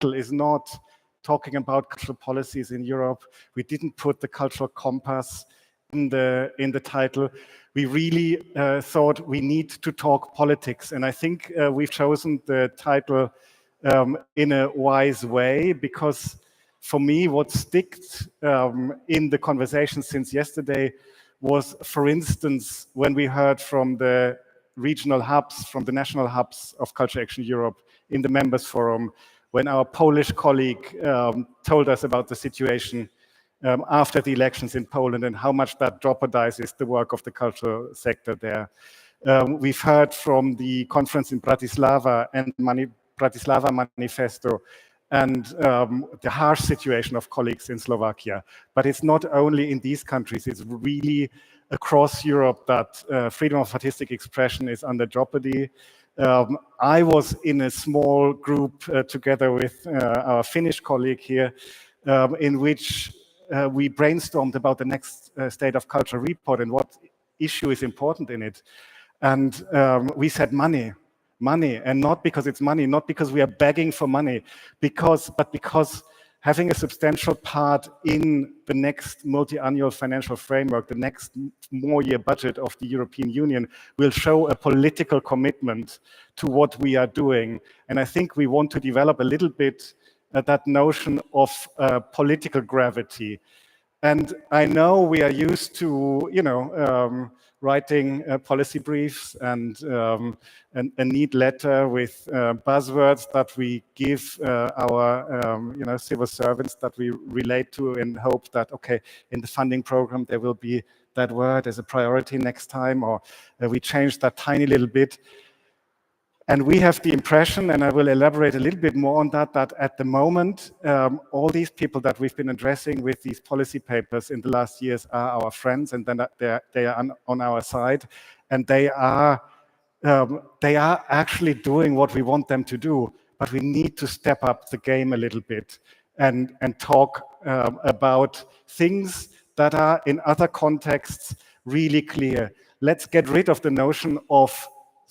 is not talking about cultural policies in Europe. We didn't put the cultural compass in the title. We really thought we need to talk politics. And I think we've chosen the title in a wise way, because for me, what sticked in the conversation since yesterday was, for instance, when we heard from the regional hubs, from the national hubs of Culture Action Europe in the Members Forum, when our Polish colleague told us about the situation after the elections in Poland and how much that jeopardizes the work of the cultural sector there. We've heard from the conference in Bratislava and Bratislava Manifesto and the harsh situation of colleagues in Slovakia. But it's not only in these countries, it's really across Europe that freedom of artistic expression is under jeopardy. I was in a small group together with our Finnish colleague here, in which we brainstormed about the next State of Culture report and what issue is important in it. And we said money, and not because it's money, not because we are begging for money, but because having a substantial part in the next multi-annual financial framework, the next more-year budget of the European Union, will show a political commitment to what we are doing. And I think we want to develop a little bit that notion of political gravity. And I know we are used to, writing policy briefs and a neat letter with buzzwords that we give our civil servants that we relate to, and hope that, okay, in the funding program there will be that word as a priority next time, or we change that tiny little bit. And we have the impression, and I will elaborate a little bit more on that, that at the moment, all these people that we've been addressing with these policy papers in the last years are our friends, and then they are on our side, and they are actually doing what we want them to do. But we need to step up the game a little bit and talk about things that are in other contexts really clear. Let's get rid of the notion of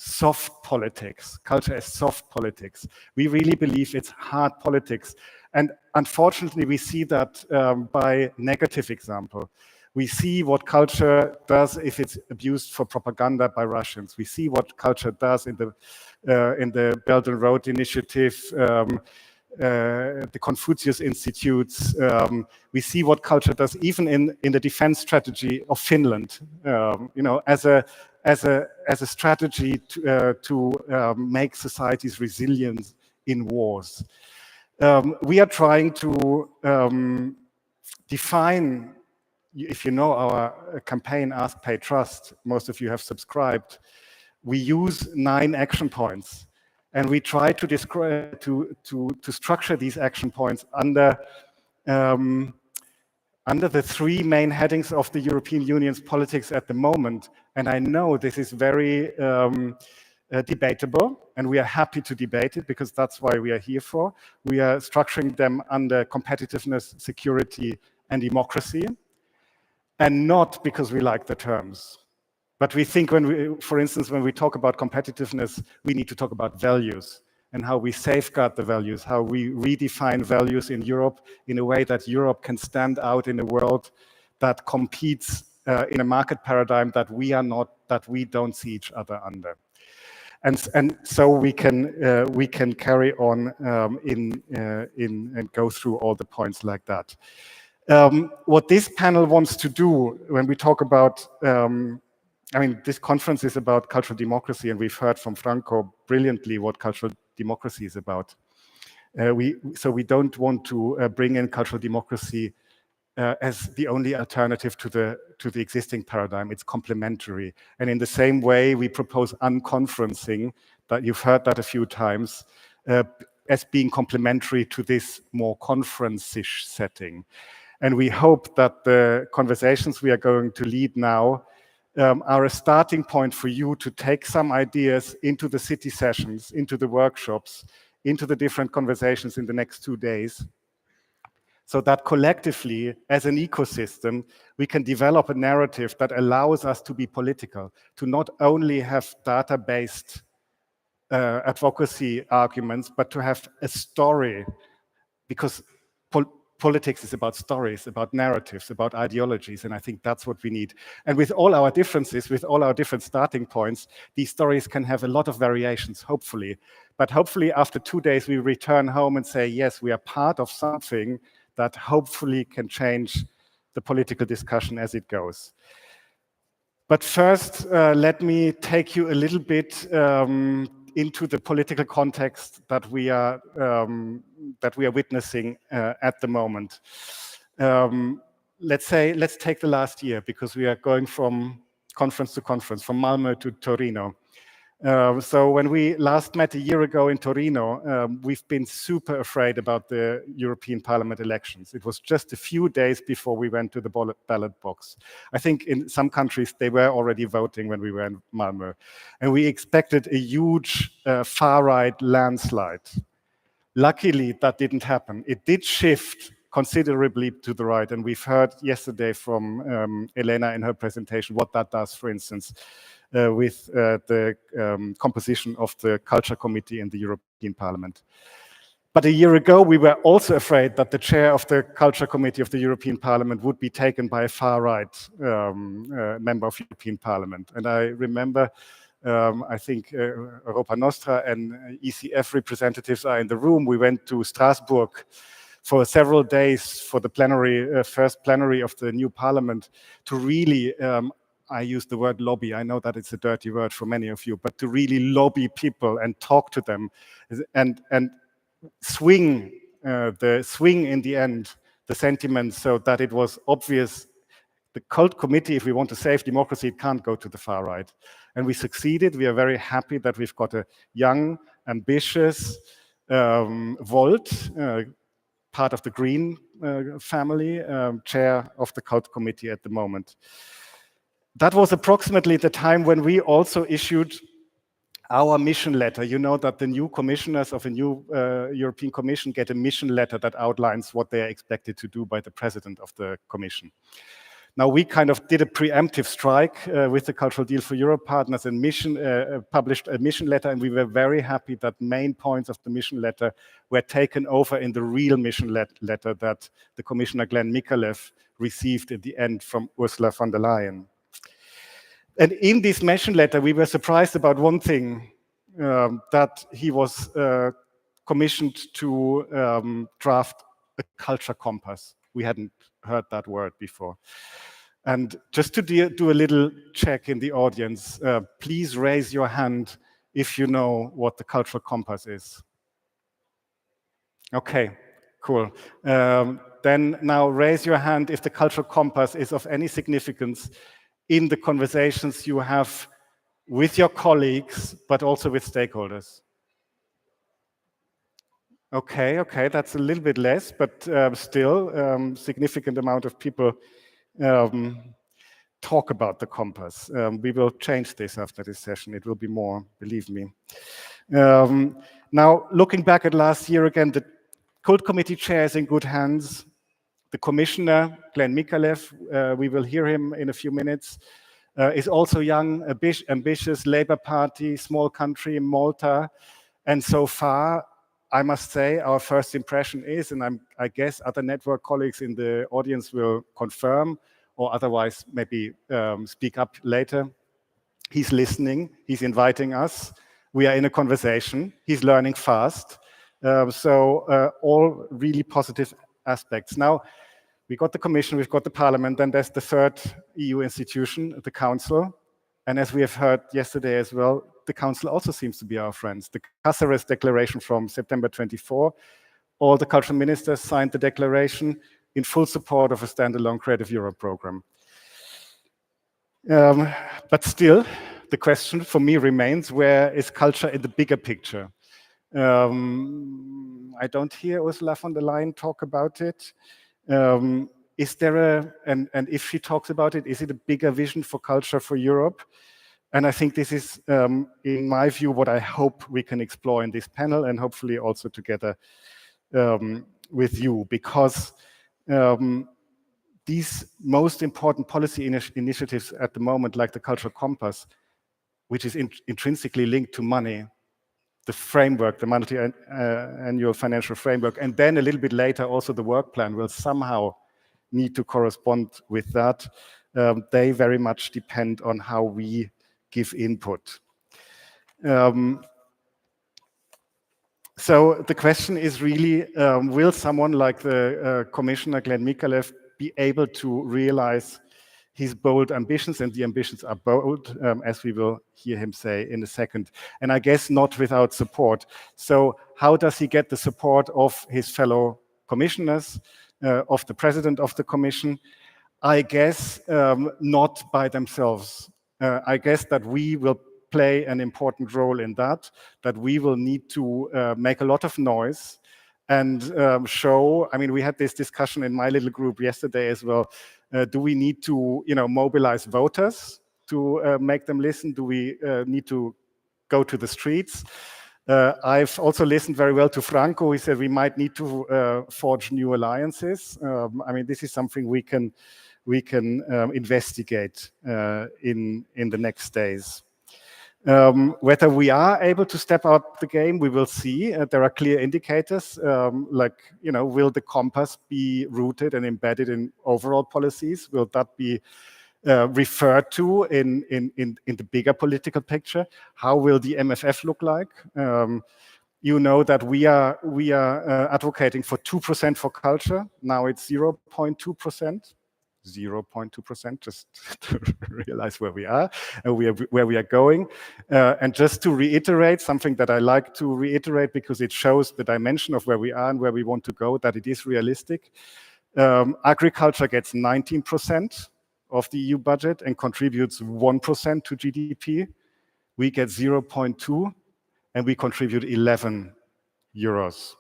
soft politics, culture as soft politics. We really believe it's hard politics. And unfortunately, we see that by negative example. We see what culture does if it's abused for propaganda by Russians. We see what culture does in the Belt and Road Initiative, the Confucius Institutes. We see what culture does even in the defense strategy of Finland, as a strategy to make societies resilient in wars. We are trying to define, if you know our campaign, Ask, Pay, Trust, most of you have subscribed, we use 9 action points. And we try to describe, to structure these action points under the 3 main headings of the European Union's politics at the moment. And I know this is very debatable, and we are happy to debate it, because that's why we are here for. We are structuring them under competitiveness, security, and democracy, and not because we like the terms. But we think for instance, when we talk about competitiveness, we need to talk about values and how we safeguard the values, how we redefine values in Europe in a way that Europe can stand out in a world that competes in a market paradigm that we don't see each other under. And so we can carry on and go through all the points like that. What this panel wants to do when we talk about this conference is about cultural democracy, and we've heard from Franco brilliantly what cultural democracy is about. So we don't want to bring in cultural democracy as the only alternative to the existing paradigm. It's complementary. And in the same way, we propose unconferencing, that you've heard that a few times, as being complementary to this more conference-ish setting. And we hope that the conversations we are going to lead now are a starting point for you to take some ideas into the city sessions, into the workshops, into the different conversations in the next 2 days, so that collectively, as an ecosystem, we can develop a narrative that allows us to be political, to not only have data-based advocacy arguments, but to have a story because politics is about stories, about narratives, about ideologies, and I think that's what we need. And with all our differences, with all our different starting points, these stories can have a lot of variations, hopefully. But hopefully after 2 days, we return home and say, yes, we are part of something that hopefully can change the political discussion as it goes. But first, let me take you a little bit into the political context that we are witnessing at the moment. Let's take the last year, because we are going from conference to conference, from Malmö to Torino. So when we last met a year ago in Torino, we've been super afraid about the European Parliament elections. It was just a few days before we went to the ballot box. I think in some countries they were already voting when we were in Malmö. And we expected a huge far-right landslide. Luckily, that didn't happen. It did shift considerably to the right. And we've heard yesterday from Elena in her presentation what that does, for instance, with the composition of the Culture Committee in the European Parliament. But a year ago, we were also afraid that the chair of the Culture Committee of the European Parliament would be taken by a far-right member of the European Parliament. And I remember, I think Europa Nostra and ECF representatives are in the room. We went to Strasbourg for several days for the plenary, first plenary of the new parliament, to really, I use the word lobby, I know that it's a dirty word for many of you, but to really lobby people and talk to them and swing in the end, the sentiment, so that it was obvious the cult committee, if we want to save democracy, it can't go to the far right. And we succeeded. We are very happy that we've got a young, ambitious Volt, part of the Green family, chair of the cult committee at the moment. That was approximately the time when we also issued our mission letter. You know that the new commissioners of a new European Commission get a mission letter that outlines what they are expected to do by the president of the Commission. Now, we kind of did a preemptive strike with the Cultural Deal for Europe partners and published a mission letter, and we were very happy that main points of the mission letter were taken over in the real mission letter that the Commissioner Glenn Micallef received at the end from Ursula von der Leyen. And in this mission letter, we were surprised about one thing, that he was commissioned to draft a culture compass. We hadn't heard that word before. And just to do a little check in the audience, please raise your hand if you know what the cultural compass is. Okay, cool. Then now raise your hand if the cultural compass is of any significance in the conversations you have with your colleagues, but also with stakeholders. Okay, that's a little bit less, but still significant amount of people talk about the compass. We will change this after this session. It will be more, believe me. Now, looking back at last year again, the Cult Committee chair is in good hands. The Commissioner, Glenn Micallef, we will hear him in a few minutes, is also young, ambitious, Labour Party, small country in Malta. And so far, I must say, our first impression is, and I guess other network colleagues in the audience will confirm, or otherwise maybe speak up later. He's listening, he's inviting us. We are in a conversation, he's learning fast. So all really positive aspects. Now, we got the Commission, we've got the Parliament, then there's the third EU institution, the Council. And as we have heard yesterday as well, the Council also seems to be our friends. The Cáceres Declaration from September 24, all the cultural ministers signed the declaration in full support of a standalone Creative Europe program. But still, the question for me remains, where is culture in the bigger picture? I don't hear Ursula von der Leyen talk about it. Is there and if she talks about it, is it a bigger vision for culture for Europe? And I think this is, in my view, what I hope we can explore in this panel, and hopefully also together with you, because these most important policy initiatives at the moment, like the Cultural Compass, which is intrinsically linked to money, the framework, the monetary annual financial framework, and then a little bit later also the work plan will somehow need to correspond with that. They very much depend on how we give input. So the question is really, will someone like the Commissioner Glenn Micallef be able to realize his bold ambitions? And the ambitions are bold, as we will hear him say in a second. And I guess not without support. So how does he get the support of his fellow commissioners, of the president of the commission? I guess not by themselves. I guess that we will play an important role in that we will need to make a lot of noise and show. I mean, we had this discussion in my little group yesterday as well. Do we need to, mobilize voters to make them listen? Do we need to go to the streets? I've also listened very well to Franco. He said we might need to forge new alliances. I mean, this is something we can investigate in the next days. Whether we are able to step up the game, we will see. There are clear indicators, will the compass be rooted and embedded in overall policies? Will that be referred to in the bigger political picture? How will the MFF look like? You know that we are advocating for 2% for culture. Now it's 0.2%. 0.2%, just to realize where we are and where we are going. And just to reiterate, something that I like to reiterate because it shows the dimension of where we are and where we want to go, that it is realistic. Agriculture gets 19% of the EU budget and contributes 1% to GDP. We get 0.2 and we contribute 11 euros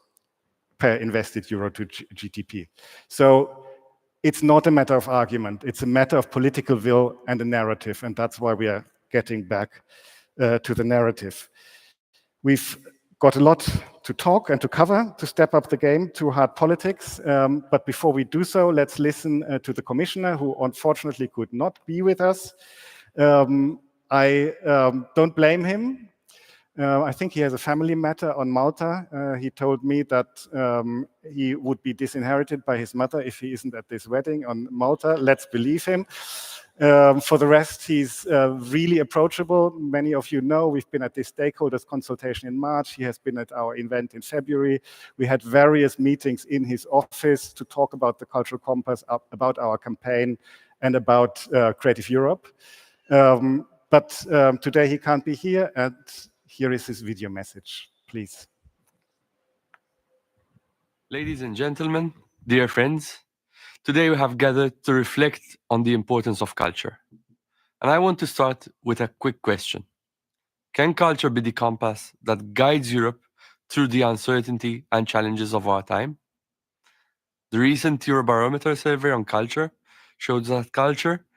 per invested euro to GDP. So it's not a matter of argument. It's a matter of political will and a narrative. And that's why we are getting back to the narrative. We've got a lot to talk and to cover to step up the game to hard politics. But before we do so, let's listen to the commissioner who unfortunately could not be with us. I don't blame him. I think he has a family matter on Malta. He told me that he would be disinherited by his mother if he isn't at this wedding on Malta. Let's believe him. For the rest, he's really approachable. Many of you know we've been at this stakeholders consultation in March. He has been at our event in February. We had various meetings in his office to talk about the Cultural Compass, about our campaign, and about Creative Europe. But today he can't be here, and here is his video message, please. Ladies and gentlemen, dear friends, today we have gathered to reflect on the importance of culture. And I want to start with a quick question. Can culture be the compass that guides Europe through the uncertainty and challenges of our time? The recent Eurobarometer survey on culture showed that culture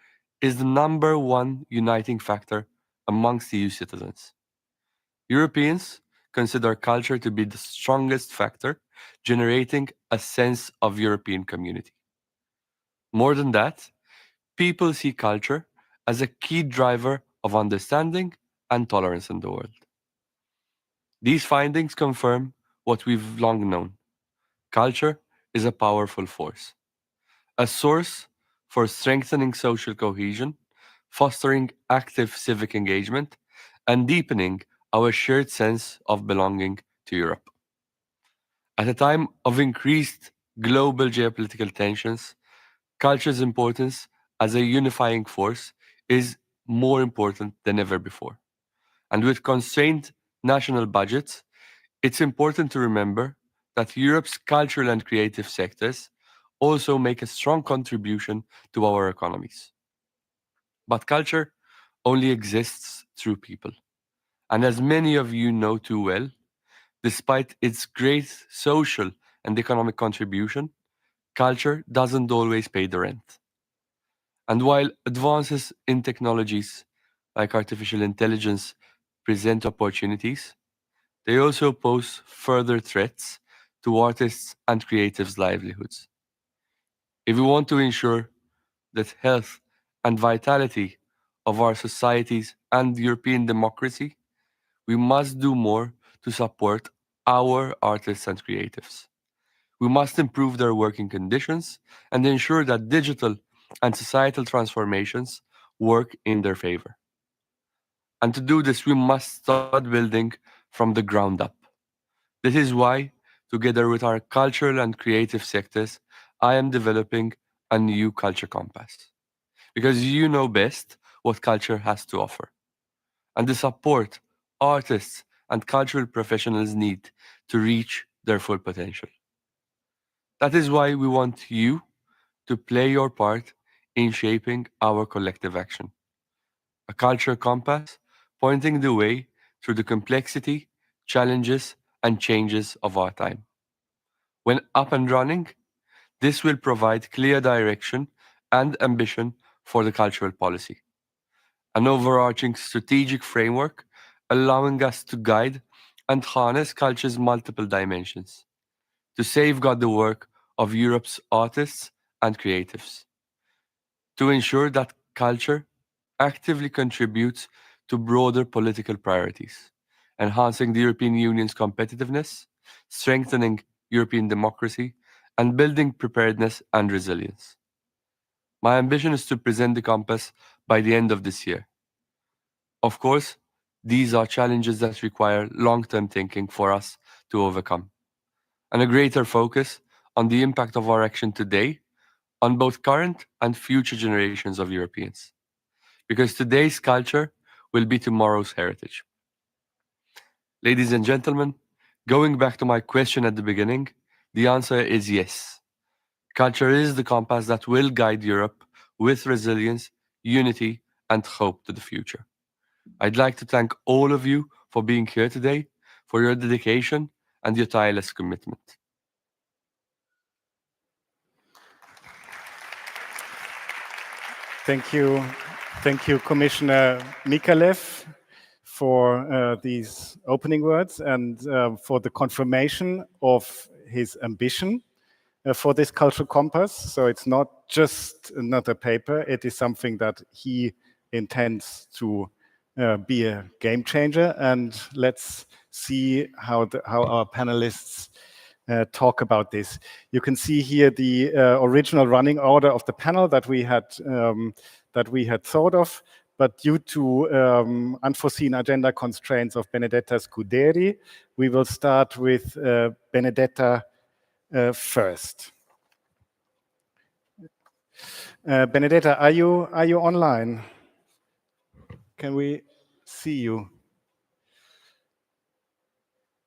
is the #1 uniting factor amongst EU citizens. Europeans consider culture to be the strongest factor, generating a sense of European community. More than that, people see culture as a key driver of understanding and tolerance in the world. These findings confirm what we've long known. Culture is a powerful force, a source for strengthening social cohesion, fostering active civic engagement, and deepening our shared sense of belonging to Europe. At a time of increased global geopolitical tensions, culture's importance as a unifying force is more important than ever before. And with constrained national budgets, it's important to remember that Europe's cultural and creative sectors also make a strong contribution to our economies. But culture only exists through people. And as many of you know too well, despite its great social and economic contribution, culture doesn't always pay the rent. And while advances in technologies like artificial intelligence present opportunities, they also pose further threats to artists' and creatives' livelihoods. If we want to ensure that health and vitality of our societies and European democracy, we must do more to support our artists and creatives. We must improve their working conditions and ensure that digital and societal transformations work in their favor. And to do this, we must start building from the ground up. This is why, together with our cultural and creative sectors, I am developing a new culture compass. Because you know best what culture has to offer, and the support artists and cultural professionals need to reach their full potential. That is why we want you to play your part in shaping our collective action. A culture compass pointing the way through the complexity, challenges, and changes of our time. When up and running, this will provide clear direction and ambition for the cultural policy, an overarching strategic framework allowing us to guide and harness culture's multiple dimensions, to safeguard the work of Europe's artists and creatives, to ensure that culture actively contributes to broader political priorities, enhancing the European Union's competitiveness, strengthening European democracy, and building preparedness and resilience. My ambition is to present the compass by the end of this year. Of course, these are challenges that require long-term thinking for us to overcome, and a greater focus on the impact of our action today on both current and future generations of Europeans. Because today's culture will be tomorrow's heritage. Ladies and gentlemen, going back to my question at the beginning, the answer is yes. Culture is the compass that will guide Europe with resilience, unity, and hope to the future. I'd like to thank all of you for being here today, for your dedication and your tireless commitment. Thank you, Commissioner Micallef, for these opening words and for the confirmation of his ambition for this cultural compass. So it's not just another paper, it is something that he intends to be a game changer. And let's see how our panelists talk about this. You can see here the original running order of the panel that we had thought of, but due to unforeseen agenda constraints of Benedetta Scuderi, we will start with Benedetta first. Benedetta, are you online? Can we see you?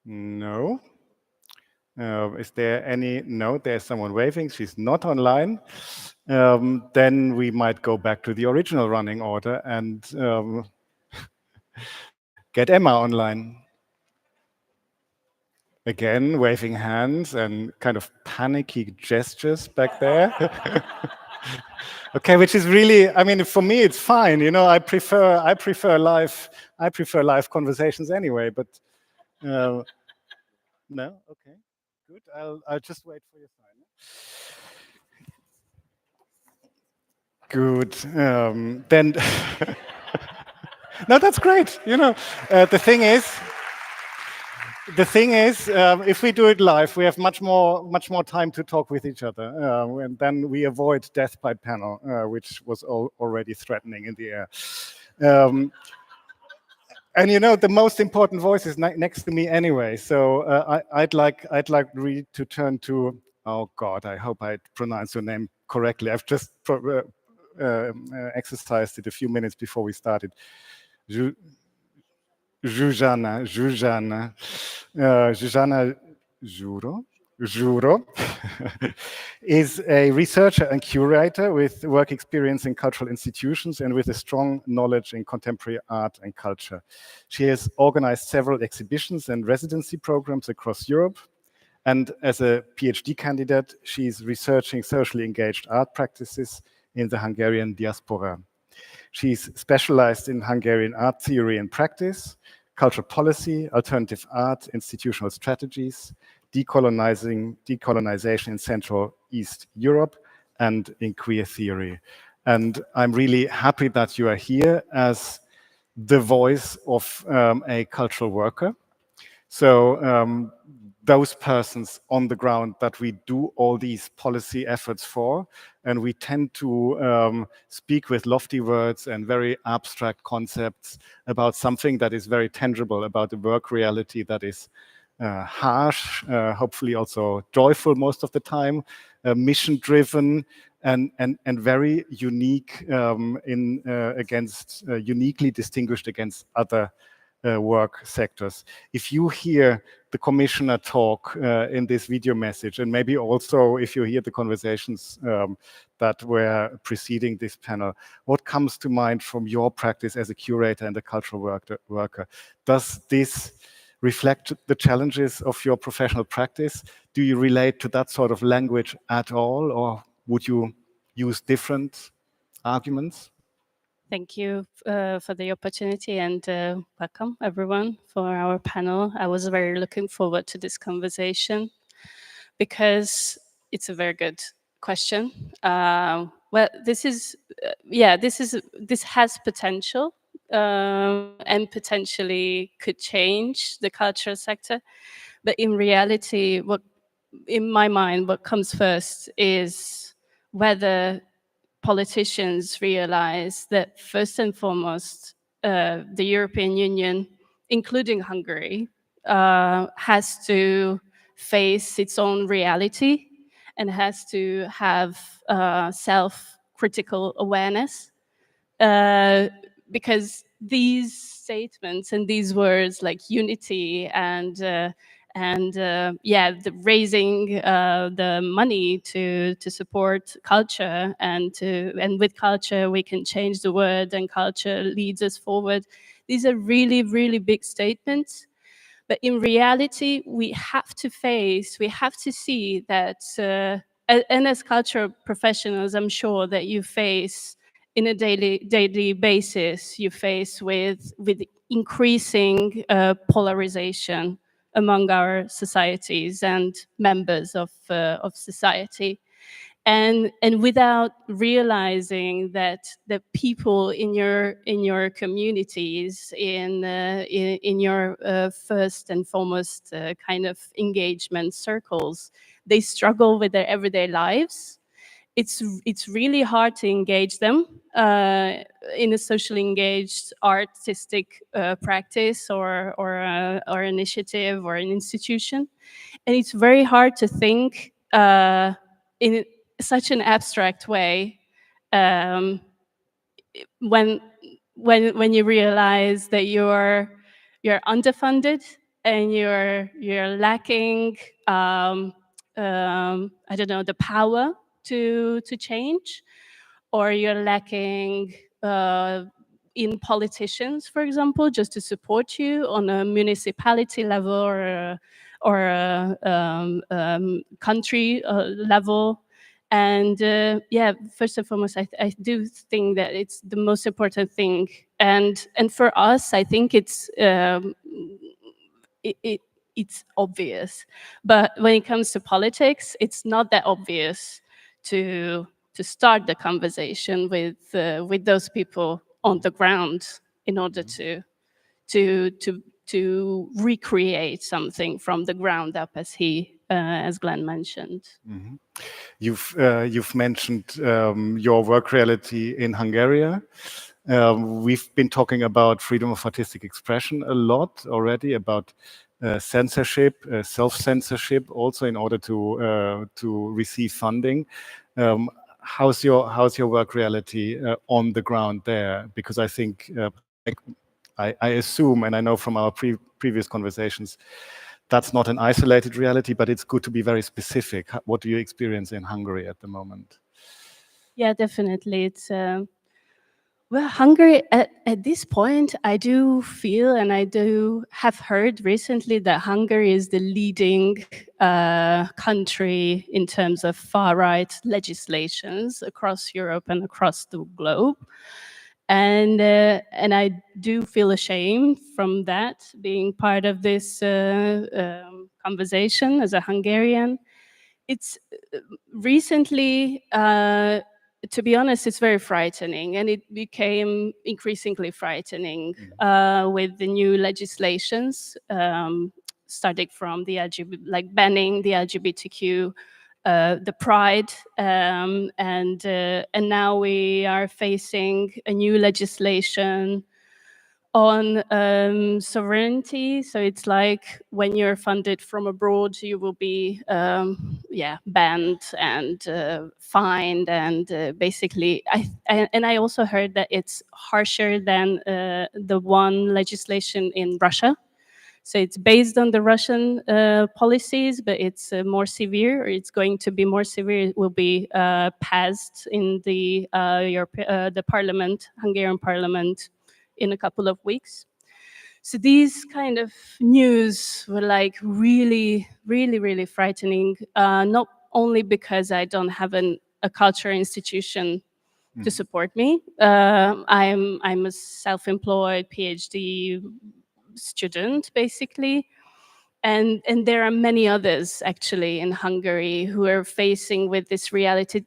No. Is there any? No, there's someone waving. She's not online. Then we might go back to the original running order and get Emma online. Again, waving hands and kind of panicky gestures back there. Okay, which is really, I mean, for me, it's fine. You know, I prefer live conversations anyway. But no, okay, good. I'll just wait for your sign. Good. Then, no, that's great. You know, the thing is, if we do it live, we have much more time to talk with each other, and then we avoid death by panel, which was already threatening in the air. And you know, the most important voice is next to me anyway. So I'd like really to turn to. Oh God, I hope I pronounced your name correctly. I've just exercised it a few minutes before we started. Zsuzsanna Zsuró is a researcher and curator with work experience in cultural institutions and with a strong knowledge in contemporary art and culture. She has organized several exhibitions and residency programs across Europe. And as a PhD candidate, she's researching socially engaged art practices in the Hungarian diaspora. She's specialized in Hungarian art theory and practice, cultural policy, alternative art, institutional strategies, decolonization in Central East Europe, and in queer theory. And I'm really happy that you are here as the voice of a cultural worker. So those persons on the ground that we do all these policy efforts for, and we tend to speak with lofty words and very abstract concepts about something that is very tangible, about the work reality that is harsh, hopefully also joyful most of the time, mission-driven, and very unique uniquely distinguished against other work sectors. If you hear the commissioner talk in this video message, and maybe also if you hear the conversations that were preceding this panel, what comes to mind from your practice as a curator and a cultural worker? Does this reflect the challenges of your professional practice? Do you relate to that sort of language at all, or would you use different arguments? Thank you for the opportunity, and welcome everyone for our panel. I was very looking forward to this conversation because it's a very good question. Well, this has potential and potentially could change the cultural sector. But in reality, in my mind, what comes first is whether politicians realize that first and foremost, the European Union, including Hungary, has to face its own reality and has to have self-critical awareness. Because these statements and these words like unity and the raising the money to support culture and with culture we can change the world and culture leads us forward. These are really, really big statements. But in reality, we have to see that, and as cultural professionals, I'm sure that you face in a daily basis, you face with increasing polarization among our societies and members of society, and without realizing that the people in your communities, in your first and foremost kind of engagement circles, they struggle with their everyday lives. It's really hard to engage them in a socially engaged artistic practice or initiative or an institution, and it's very hard to think in such an abstract way when you realize that you're underfunded and you're lacking I don't know, the power to change, or you're lacking in politicians, for example, just to support you on a municipality level or a country level. And first and foremost, I do think that it's the most important thing. And for us, I think it's obvious. But when it comes to politics, it's not that obvious to start the conversation with those people on the ground in order to recreate something from the ground up, as Glenn mentioned. Mm-hmm. You've mentioned your work reality in Hungary. We've been talking about freedom of artistic expression a lot already, about censorship, self-censorship, also in order to receive funding. How's your work reality on the ground there? Because I think I assume, and I know from our previous conversations, that's not an isolated reality, but it's good to be very specific. What do you experience in Hungary at the moment? Yeah, definitely. It's well, Hungary, at this point, I do feel, and I do have heard recently, that Hungary is the leading country in terms of far-right legislations across Europe and across the globe. And I do feel ashamed from that, being part of this conversation as a Hungarian. It's recently, to be honest, it's very frightening, and it became increasingly frightening with the new legislations starting from the like banning the LGBTQ, the Pride, and now we are facing a new legislation on sovereignty. So it's like when you're funded from abroad, you will be banned and fined, and basically I also heard that it's harsher than the one legislation in Russia. So it's based on the Russian policies, but it's more severe, or it's going to be more severe. It will be passed in the parliament, Hungarian parliament, in a couple of weeks. So these kind of news were like really, really, really frightening. Not only because I don't have a cultural institution to support me. I'm a self-employed PhD student, basically. And there are many others actually in Hungary who are facing with this reality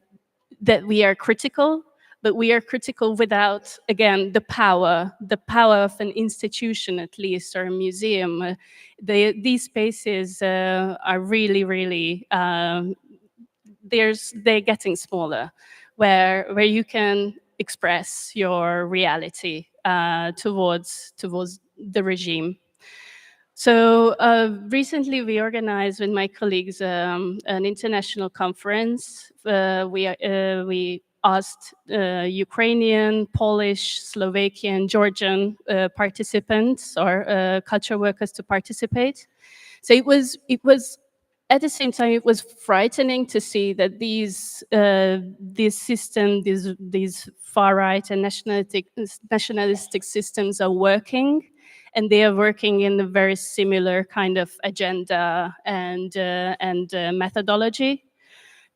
that we are critical, but we are critical without, again, the power of an institution, at least, or a museum. These spaces are really, really, they're getting smaller, where you can express your reality towards the regime. So recently we organized with my colleagues an international conference. We asked Ukrainian, Polish, Slovakian, Georgian participants or culture workers to participate. So it was at the same time, it was frightening to see that these far right and nationalistic systems are working, and they are working in a very similar kind of agenda and methodology.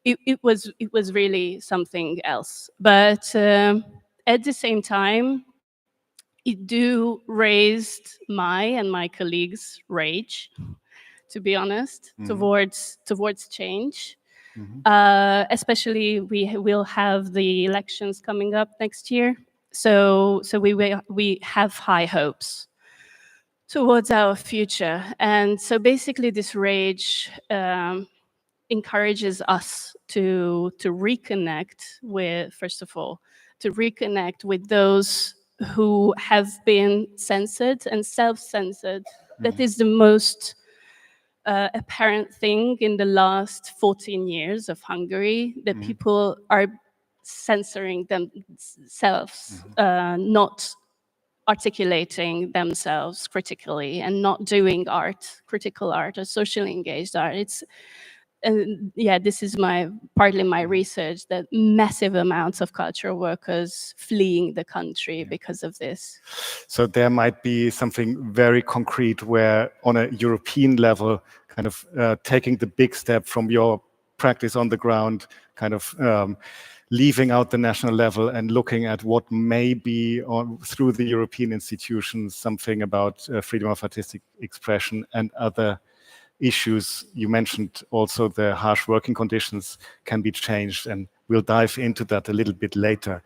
It was really something else, but at the same time, it raised my and my colleagues' rage, to be honest, towards change. Especially we will have the elections coming up next year, so we have high hopes towards our future. And so basically this rage encourages us to reconnect with, first of all, to reconnect with those who have been censored and self-censored. That is the most apparent thing in the last 14 years of Hungary, that people are censoring themselves, not articulating themselves critically, and not doing critical art or socially engaged art. This is partly my research, that massive amounts of cultural workers fleeing the country because of this. So there might be something very concrete where, on a European level, kind of taking the big step from your practice on the ground, kind of leaving out the national level and looking at what may be through the European institutions, something about freedom of artistic expression and other issues. You mentioned also the harsh working conditions can be changed, and we'll dive into that a little bit later.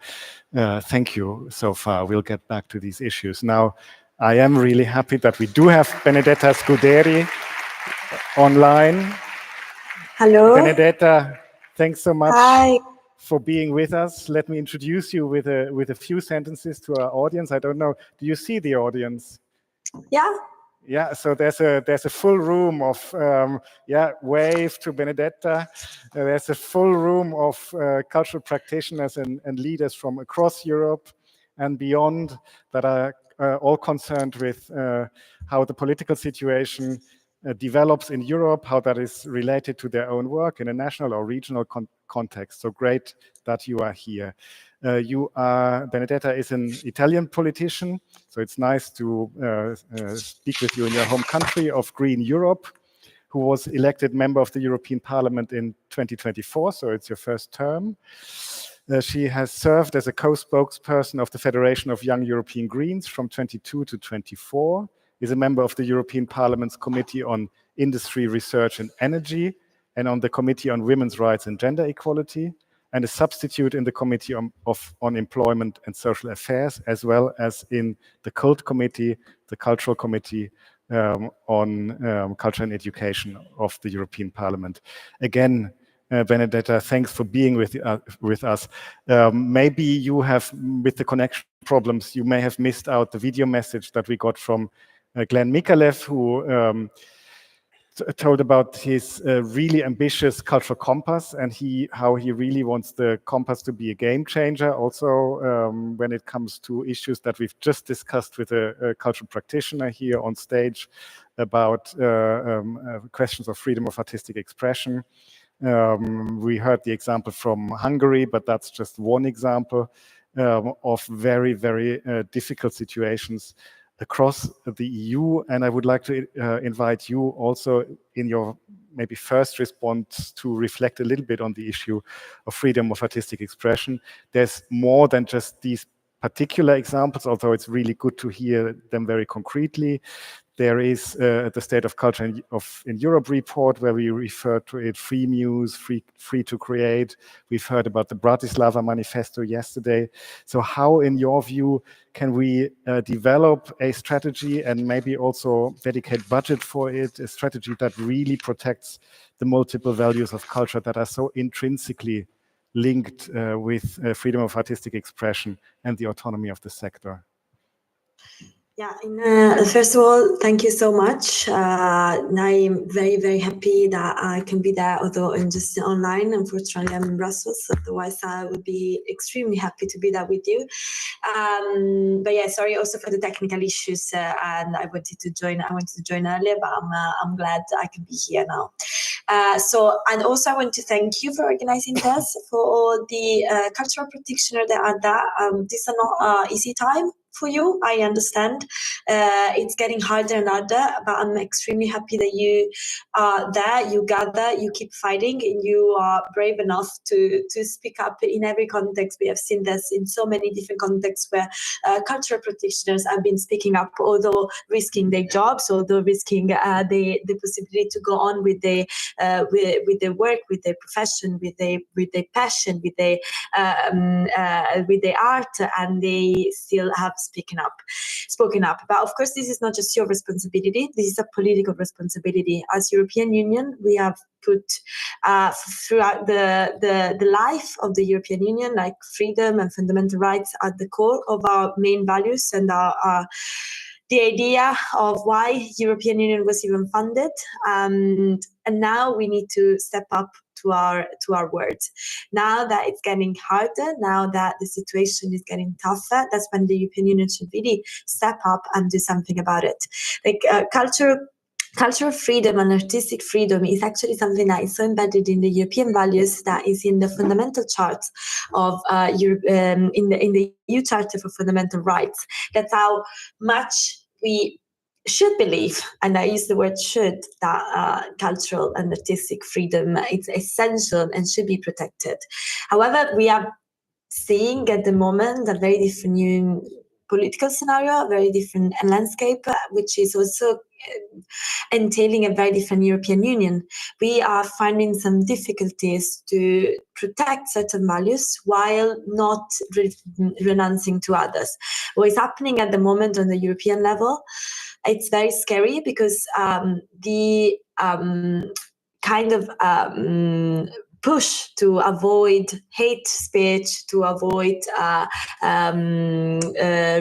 Thank you so far. We'll get back to these issues. Now, I am really happy that we do have Benedetta Scuderi online. Hello. Benedetta, thanks so much. Hi. For being with us. Let me introduce you with a few sentences to our audience. I don't know, do you see the audience? Yeah, so there's a full room of wave to Benedetta. There's a full room of cultural practitioners and leaders from across Europe and beyond that are all concerned with how the political situation develops in Europe, how that is related to their own work in a national or regional context. So great that you are here. Benedetta is an Italian politician, so it's nice to speak with you in your home country of Green Europe, who was elected member of the European Parliament in 2024, so it's your first term. She has served as a co-spokesperson of the Federation of Young European Greens from 22 to 24, is a member of the European Parliament's Committee on Industry, Research and Energy, and on the Committee on Women's Rights and Gender Equality, and a substitute in the Committee on Employment and Social Affairs, as well as in the CULT Committee, the Cultural Committee on culture and education of the European Parliament. Again, Benedetta, thanks for being with us. Maybe you have, with the connection problems, you may have missed out the video message that we got from Glenn Micallef, who told about his really ambitious cultural compass and how he really wants the compass to be a game changer. Also, when it comes to issues that we've just discussed with a cultural practitioner here on stage about questions of freedom of artistic expression. We heard the example from Hungary, but that's just one example of very, very difficult situations across the EU. And I would like to invite you also in your maybe first response to reflect a little bit on the issue of freedom of artistic expression. There's more than just these particular examples, although it's really good to hear them very concretely. There is the State of Culture in Europe report, where we refer to it, free muse, free to create. We've heard about the Bratislava Manifesto yesterday. So how, in your view, can we develop a strategy and maybe also dedicate budget for it, a strategy that really protects the multiple values of culture that are so intrinsically linked with freedom of artistic expression and the autonomy of the sector? Yeah, first of all, thank you so much. I'm very, very happy that I can be there, although I'm just online. Unfortunately, I'm in Brussels. Otherwise, I would be extremely happy to be there with you. But yeah, sorry also for the technical issues. And I wanted to join earlier, but I'm glad I can be here now. And also I want to thank you for organizing this, for all the cultural practitioners that are there. These are not easy time for you, I understand. It's getting harder and harder, but I'm extremely happy that you are there, you gather, you keep fighting, and you are brave enough to speak up in every context. We have seen this in so many different contexts where cultural practitioners have been speaking up, although risking their jobs, although risking the possibility to go on with their work, with their profession, with their passion, with their art, and they still have spoken up. But of course, this is not just your responsibility. This is a political responsibility. As European Union, we have put throughout the life of the European Union, like freedom and fundamental rights at the core of our main values and the idea of why European Union was even funded. And now we need to step up to our words. Now that it's getting harder, now that the situation is getting tougher, that's when the European Union should really step up and do something about it. Like cultural freedom and artistic freedom is actually something that is so embedded in the European values that is in the fundamental charts of in the EU Charter for Fundamental Rights. That's how much we should believe, and I use the word should, that cultural and artistic freedom is essential and should be protected. However, we are seeing at the moment a very different new political scenario, a very different landscape, which is also entailing a very different European Union. We are finding some difficulties to protect certain values while not renouncing to others. What is happening at the moment on the European level, it's very scary, because the kind of push to avoid hate speech, to avoid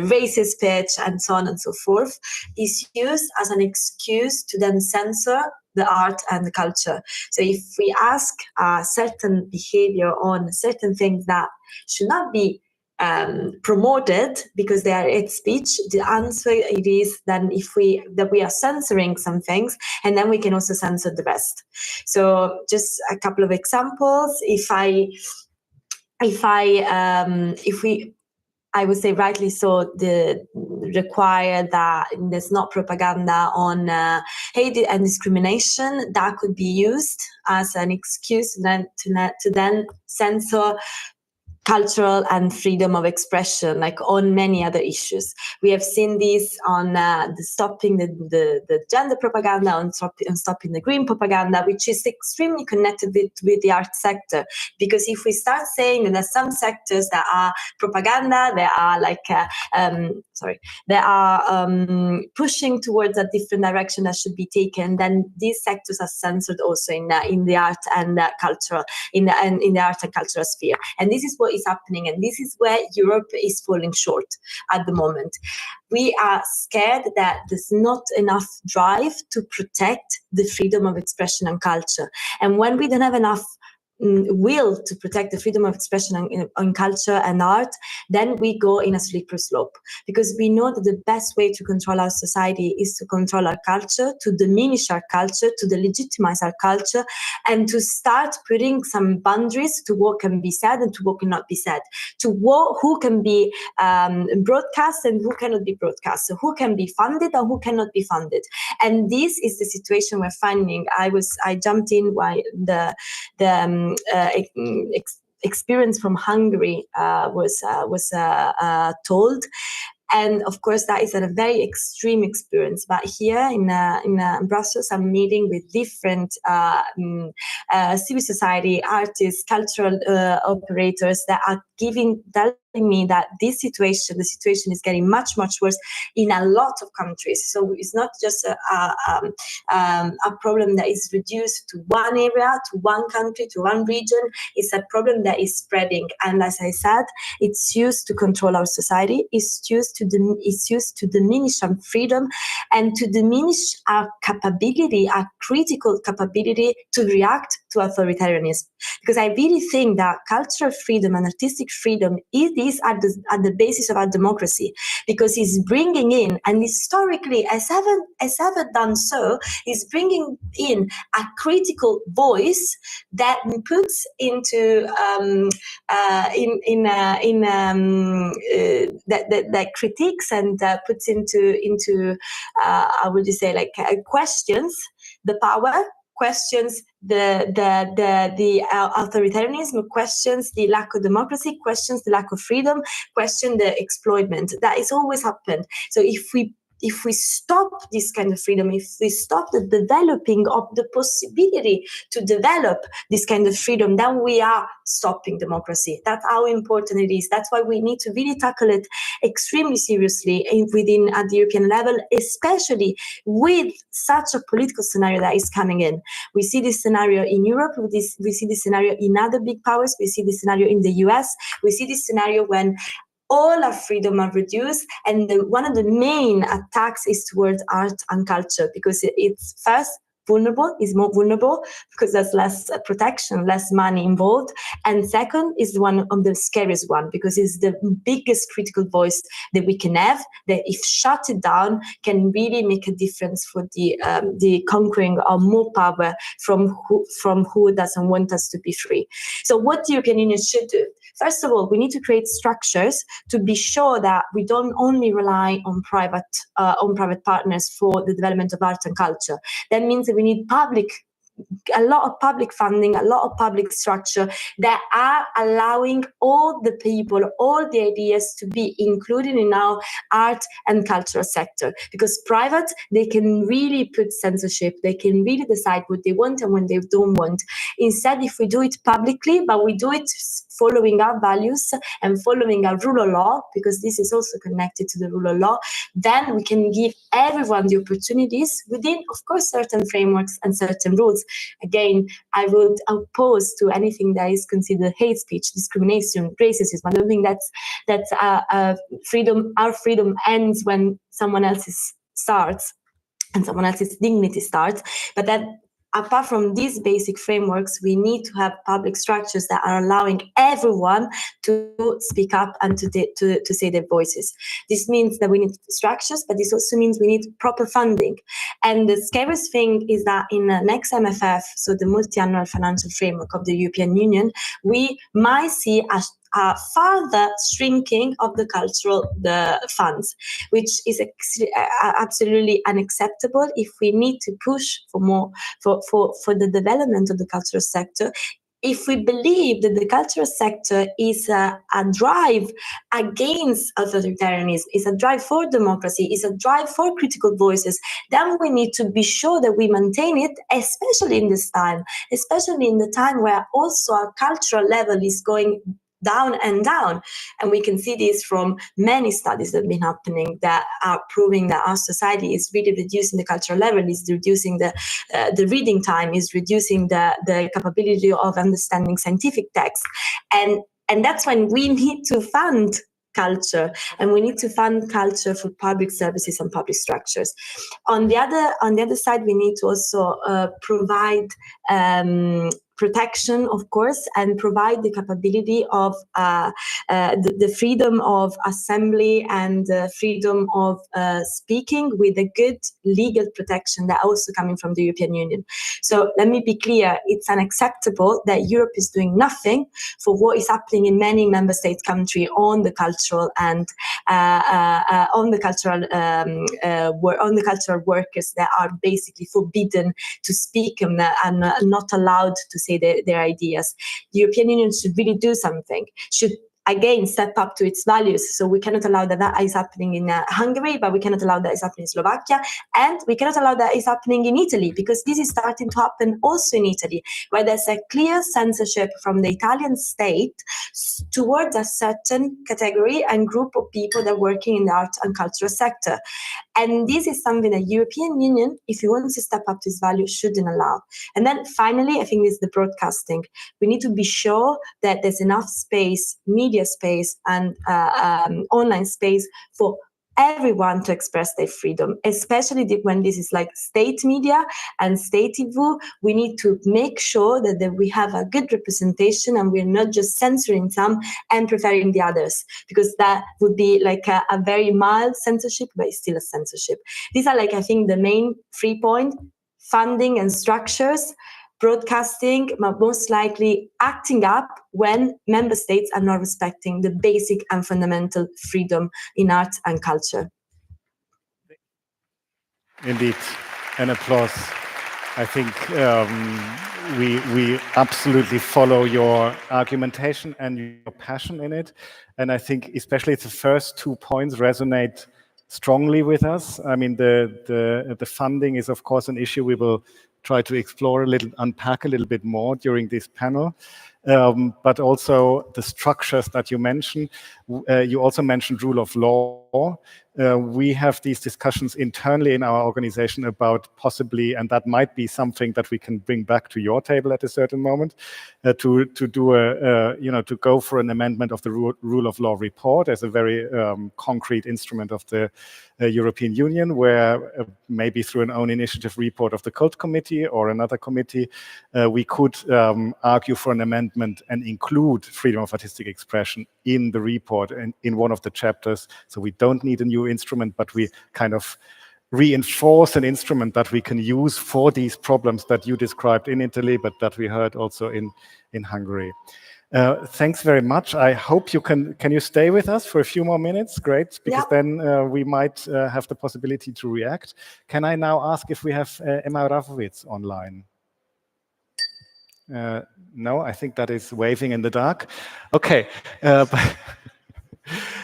racist speech, and so on and so forth, is used as an excuse to then censor the art and the culture. So if we ask certain behavior on certain things that should not be promoted because they are hate speech, the answer it is then that we are censoring some things, and then we can also censor the rest. So just a couple of examples. I would say rightly so, require that there's not propaganda on hate and discrimination, that could be used as an excuse then to then censor cultural and freedom of expression, like on many other issues. We have seen this on stopping the gender propaganda, on stopping the green propaganda, which is extremely connected with the art sector. Because if we start saying that there are some sectors that are propaganda, they are pushing towards a different direction that should be taken, then these sectors are censored also in the art and cultural in the art and cultural sphere. And this is what is happening, and this is where Europe is falling short at the moment. We are scared that there's not enough drive to protect the freedom of expression and culture. And when we don't have enough will to protect the freedom of expression on culture and art, then we go in a slippery slope, because we know that the best way to control our society is to control our culture, to diminish our culture, to delegitimize our culture, and to start putting some boundaries to what can be said and to what cannot be said, to who can be broadcast and who cannot be broadcast, so who can be funded and who cannot be funded. And this is the situation we're finding. I jumped in while the experience from Hungary was told. And of course, that is a very extreme experience. But here in Brussels, I'm meeting with different civil society, artists, cultural operators that are telling me that the situation is getting much, much worse in a lot of countries. So it's not just a problem that is reduced to one area, to one country, to one region. It's a problem that is spreading. And as I said, it's used to control our society. It's used to diminish our freedom and to diminish our capability, our critical capability to react to authoritarianism. Because I really think that cultural freedom and artistic freedom is at the basis of our democracy, because it's bringing in, and historically, as ever done so, is bringing in a critical voice that puts into that critiques and puts into how would you say, like questions the power, questions the authoritarianism, questions the lack of democracy, questions the lack of freedom, question the exploitment. That is always happened. So if we stop this kind of freedom, if we stop the developing of the possibility to develop this kind of freedom, then we are stopping democracy. That's how important it is. That's why we need to really tackle it extremely seriously at the European level, especially with such a political scenario that is coming in. We see this scenario in Europe, we see this scenario in other big powers, we see this scenario in the US, we see this scenario when all our freedom are reduced, and one of the main attacks is towards art and culture, because it's first more vulnerable because there's less protection, less money involved, and second is one of the scariest one, because it's the biggest critical voice that we can have, that if shut it down can really make a difference for the conquering of more power from who doesn't want us to be free. So what the European Union should do? First of all, we need to create structures to be sure that we don't only rely on private partners for the development of art and culture. That means that we need a lot of public funding, a lot of public structure that are allowing all the people, all the ideas to be included in our art and cultural sector. Because private, they can really put censorship, they can really decide what they want and what they don't want. Instead, if we do it publicly, but we do it following our values and following our rule of law, because this is also connected to the rule of law, then we can give everyone the opportunities within, of course, certain frameworks and certain rules. Again, I would oppose to anything that is considered hate speech, discrimination, racism. I don't think that's freedom. Our freedom ends when someone else's starts and someone else's dignity starts. But that, apart from these basic frameworks, we need to have public structures that are allowing everyone to speak up and to say their voices. This means that we need structures, but this also means we need proper funding. And the scariest thing is that in the next MFF, so the multi-annual financial framework of the European Union, we might see a further shrinking of the funds, which is absolutely unacceptable. If we need to push for more for the development of the cultural sector, if we believe that the cultural sector is a drive against authoritarianism, is a drive for democracy, is a drive for critical voices, then we need to be sure that we maintain it, especially in this time, especially in the time where also our cultural level is going down and down. And we can see this from many studies that have been happening that are proving that our society is really reducing the cultural level, is reducing the reading time, is reducing the capability of understanding scientific text. And that's when we need to fund culture, and we need to fund culture for public services and public structures. On the other side, we need to also provide protection, of course, and provide the capability of the freedom of assembly and freedom of speaking with a good legal protection that also coming from the European Union. So let me be clear, it's unacceptable that Europe is doing nothing for what is happening in many member states country on the cultural and on the cultural workers that are basically forbidden to speak and not allowed to say their ideas. The European Union should really do something, should again step up to its values. So we cannot allow that is happening in Hungary, but we cannot allow that is happening in Slovakia, and we cannot allow that is happening in Italy, because this is starting to happen also in Italy, where there's a clear censorship from the Italian state towards a certain category and group of people that are working in the arts and cultural sector. And this is something that European Union, if you want to step up to its value, shouldn't allow. And then finally, I think this is the broadcasting. We need to be sure that there's enough space, media space and online space for everyone to express their freedom, especially when this is like state media and state TV. We need to make sure that we have a good representation and we're not just censoring some and preferring the others, because that would be like a very mild censorship, but it's still a censorship. These are, like, I think the main 3 points: funding and structures, broadcasting, but most likely acting up when member states are not respecting the basic and fundamental freedom in art and culture. Indeed, an applause. I think we absolutely follow your argumentation and your passion in it. And I think especially the first 2 points resonate strongly with us. I mean, the funding is, of course, an issue we will try to explore a little, unpack a little bit more during this panel. But also the structures that you mentioned. You also mentioned rule of law. We have these discussions internally in our organization about possibly, and that might be something that we can bring back to your table at a certain moment, to do to go for an amendment of the rule of law report as a very concrete instrument of the European Union, where maybe through an own initiative report of the Cult Committee or another committee, we could argue for an amendment and include freedom of artistic expression in the report and in one of the chapters. So we don't need a new instrument, but we kind of reinforce an instrument that we can use for these problems that you described in Italy, but that we heard also in Hungary. Thanks very much. I hope you can you stay with us for a few more minutes? Great, because then we might have the possibility to react. Can I now ask if we have Emma Rafowitz online? No, I think that is waving in the dark. Okay,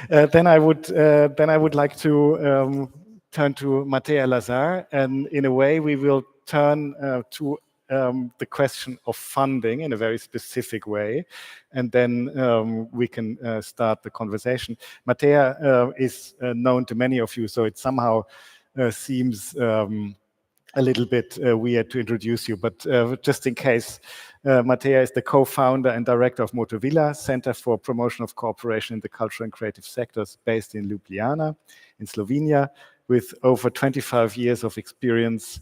then I would like to turn to Mateja Lazar, and in a way we will turn to the question of funding in a very specific way, and then we can start the conversation. Mateja is known to many of you, so it somehow seems a little bit weird to introduce you, but just in case, Mateja is the co-founder and director of Motovilla, Center for Promotion of Cooperation in the Cultural and Creative Sectors, based in Ljubljana, in Slovenia, with over 25 years of experience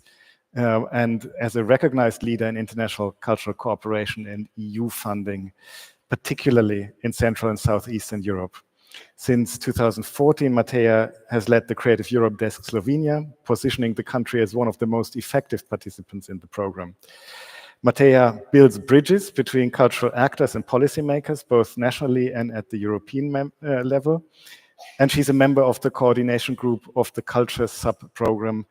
and as a recognized leader in international cultural cooperation and EU funding, particularly in Central and Southeastern Europe. Since 2014, Mateja has led the Creative Europe Desk Slovenia, positioning the country as one of the most effective participants in the program. Mateja builds bridges between cultural actors and policymakers, both nationally and at the European level. And she's a member of the coordination group of the Culture sub-program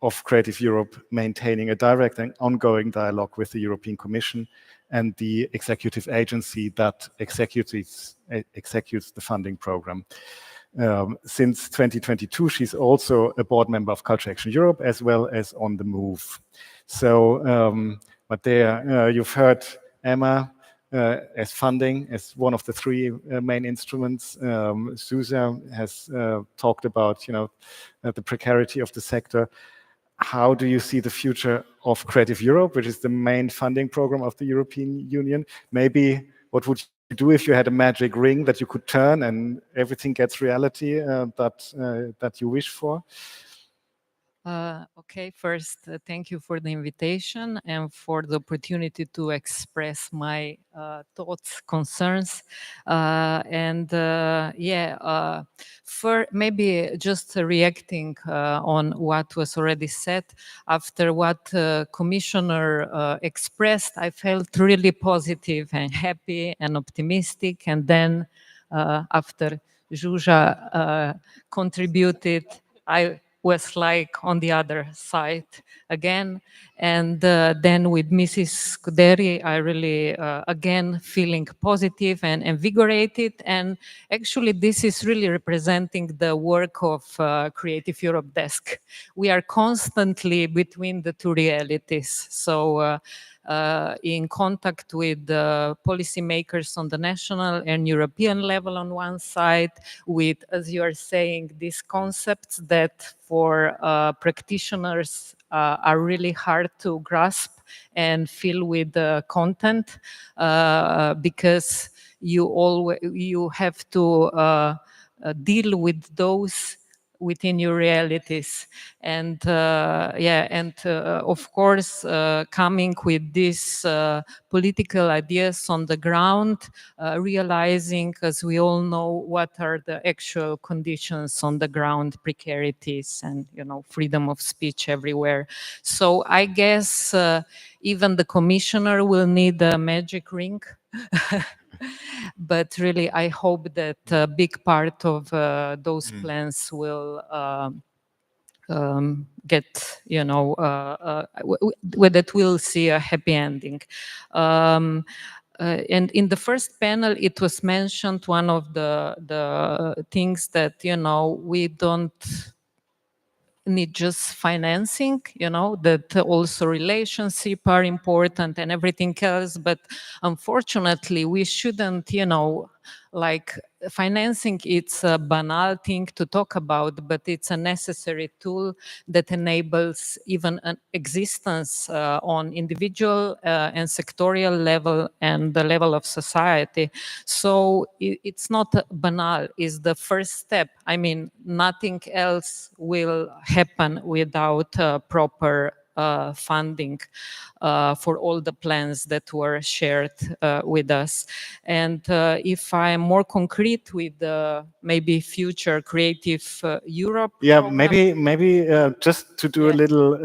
of Creative Europe, maintaining a direct and ongoing dialogue with the European Commission and the executive agency that executes the funding program. Since 2022, she's also a board member of Culture Action Europe, as well as On the Move. So, Mateja, you've heard Emma as funding, as one of the three main instruments. Zsuzsanna has talked about, the precarity of the sector. How do you see the future of Creative Europe, which is the main funding program of the European Union? Maybe what would you do if you had a magic ring that you could turn and everything gets reality that you wish for? Okay, first, thank you for the invitation and for the opportunity to express my thoughts, concerns, for maybe just reacting on what was already said. After what Commissioner expressed, I felt really positive and happy and optimistic, and then after Zsuzsanna contributed, I was like on the other side again. And then with Mrs. Scuderi, I really, again, feeling positive and invigorated. And actually, this is really representing the work of Creative Europe Desk. We are constantly between the two realities. So in contact with policymakers on the national and European level on one side, with, as you are saying, these concepts that for practitioners are really hard to grasp and fill with content, because you have to deal with those within your realities. And of course, coming with these political ideas on the ground, realizing, as we all know, what are the actual conditions on the ground, precarities and, freedom of speech everywhere. So I guess even the commissioner will need a magic ring. But really, I hope that a big part of those plans will get, that we'll see a happy ending. And in the first panel, it was mentioned one of the things that, we don't need just financing, that also relationship are important and everything else. But unfortunately, we shouldn't, like financing, it's a banal thing to talk about, but it's a necessary tool that enables even an existence on individual and sectorial level and the level of society. So it's not banal, it's the first step. I mean, nothing else will happen without proper funding for all the plans that were shared with us. And if I'm more concrete with maybe future Creative Europe program. maybe just to do a little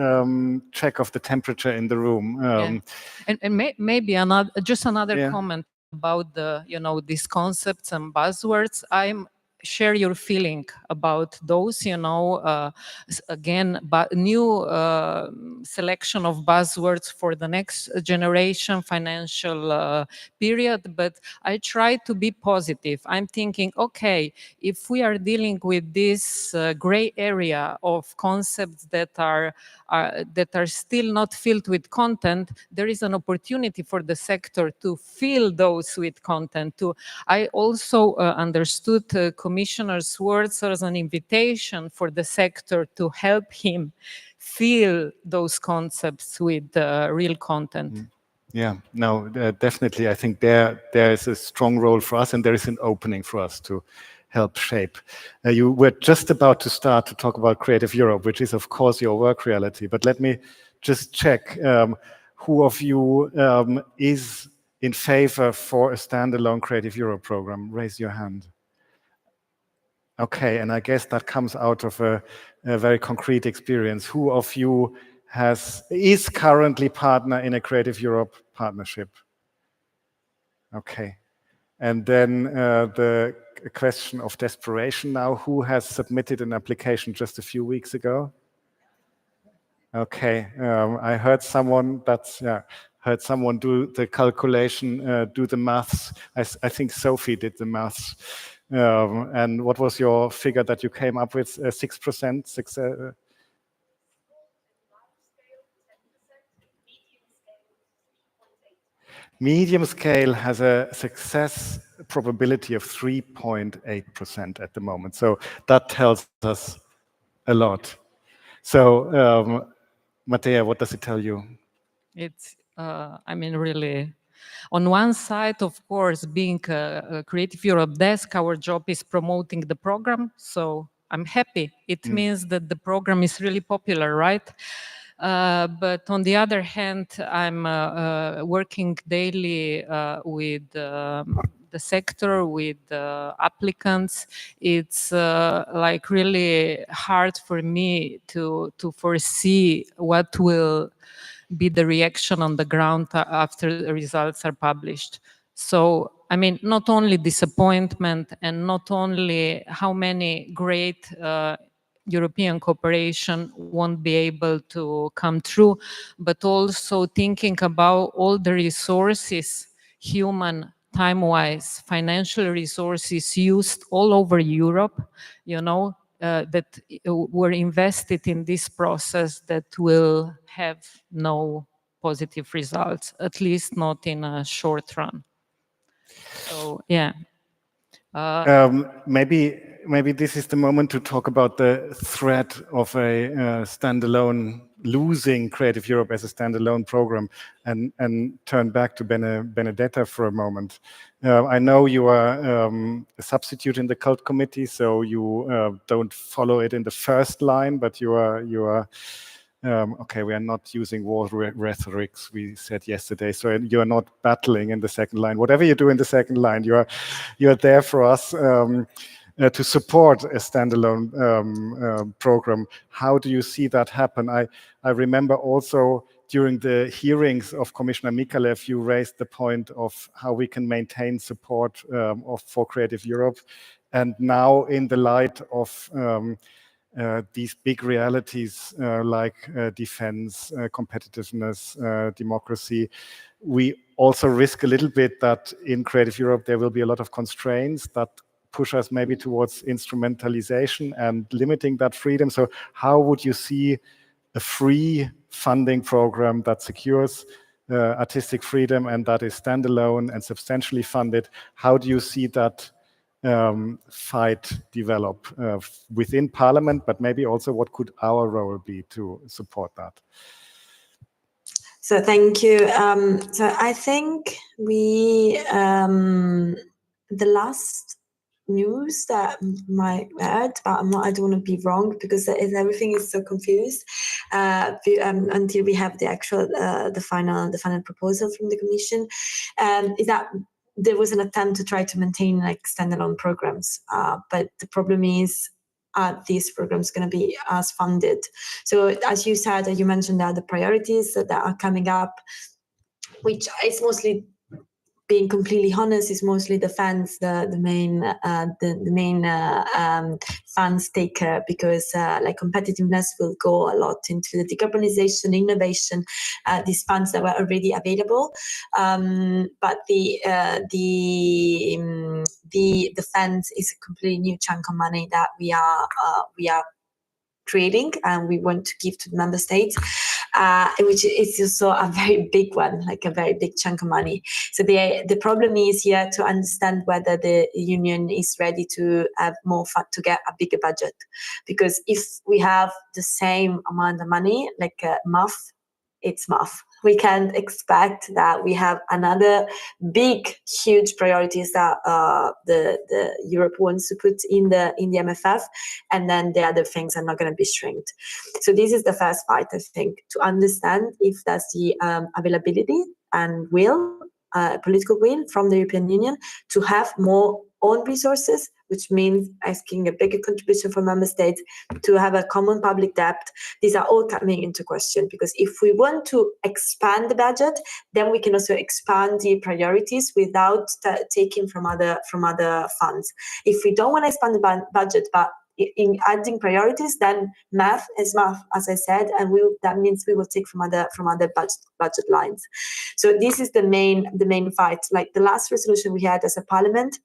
check of the temperature in the room. And maybe another comment about these concepts and buzzwords. Share your feeling about those, again, but new selection of buzzwords for the next generation financial period. But I try to be positive. I'm thinking, okay, if we are dealing with this gray area of concepts that are still not filled with content, there is an opportunity for the sector to fill those with content. I also understood Commissioner's words as an invitation for the sector to help him fill those concepts with real content. Yeah, no, definitely. I think there is a strong role for us, and there is an opening for us to help shape. You were just about to start to talk about Creative Europe, which is, of course, your work reality. But let me just check who of you is in favor for a standalone Creative Europe program. Raise your hand. Okay, and I guess that comes out of a very concrete experience. Who of you is currently partner in a Creative Europe partnership? Okay, and then the question of desperation now. Who has submitted an application just a few weeks ago? Okay, I heard someone that's heard someone do the calculation, do the maths. I think Sophie did the maths. And what was your figure that you came up with? 6% success? Medium scale has a success probability of 3.8% at the moment. So that tells us a lot. So, Mateja, what does it tell you? It's, I mean, really, on one side, of course, being a Creative Europe desk, our job is promoting the program. So I'm happy. It means that the program is really popular, right? But on the other hand, I'm working daily with the sector, with applicants. It's like really hard for me to foresee what will be the reaction on the ground after the results are published. So, I mean, not only disappointment and not only how many great European cooperation won't be able to come true, but also thinking about all the resources, human, time-wise, financial resources used all over Europe, you know, that were invested in this process that will have no positive results, at least not in a short run. So, yeah. Maybe this is the moment to talk about the threat of a standalone, losing Creative Europe as a standalone program, and turn back to Benedetta for a moment. I know you are a substitute in the cult committee, so you don't follow it in the first line, but you are okay, we are not using war rhetorics, we said yesterday, so you are not battling in the second line. Whatever you do in the second line, you are there for us to support a standalone program. How do you see that happen? I remember also during the hearings of Commissioner Micallef, you raised the point of how we can maintain support for Creative Europe. And now in the light of these big realities like defense, competitiveness, democracy, we also risk a little bit that in Creative Europe there will be a lot of constraints that push us maybe towards instrumentalization and limiting that freedom. So how would you see a free funding program that secures artistic freedom and that is standalone and substantially funded? How do you see that fight develop within Parliament, but maybe also what could our role be to support that? So thank you. So I think we, the last news that I heard, but I don't want to be wrong because everything is so confused until we have the actual, the final proposal from the Commission, is that there was an attempt to try to maintain like standalone programs, but the problem is these programs going to be as funded. So as you said, you mentioned that the priorities that are coming up, which is mostly, being completely honest, is mostly defense, the main funds taker, because like competitiveness will go a lot into the decarbonization, innovation, these funds that were already available, but the defense is a completely new chunk of money that we are creating and we want to give to the member states, which is also a very big one, like a very big chunk of money. So the problem is here to understand whether the union is ready to have more fun, to get a bigger budget, because if we have the same amount of money, like math, it's math. We can't expect that we have another big, huge priorities that the Europe wants to put in the MFF, and then the other things are not going to be shrinked. So this is the first fight, I think, to understand if that's the availability and will, political will from the European Union to have more own resources, which means asking a bigger contribution from member states, to have a common public debt. These are all coming into question, because if we want to expand the budget, then we can also expand the priorities without taking from other funds. If we don't want to expand the budget, but in adding priorities, then math is math, as I said, and that means we will take from other budget lines. So this is the main fight. Like the last resolution we had as a parliament,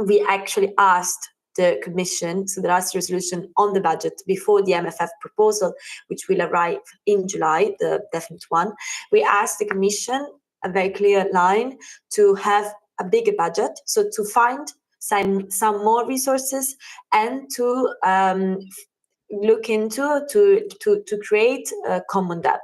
we actually asked the Commission, so the last resolution on the budget before the MFF proposal, which will arrive in July, the definite one, we asked the Commission a very clear line to have a bigger budget, so to find some more resources and to look into to create a common debt,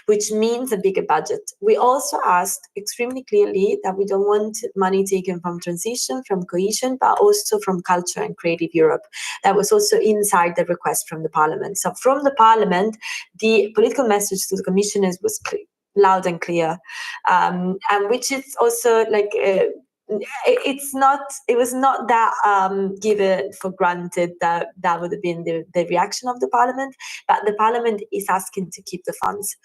which means a bigger budget. We also asked extremely clearly that we don't want money taken from transition, from cohesion, but also from culture and creative Europe. That was also inside the request from the parliament. So from the parliament, the political message to the commissioners was loud and clear, and which is also like it was not that given for granted that would have been the reaction of the parliament, but the parliament is asking to keep the funds.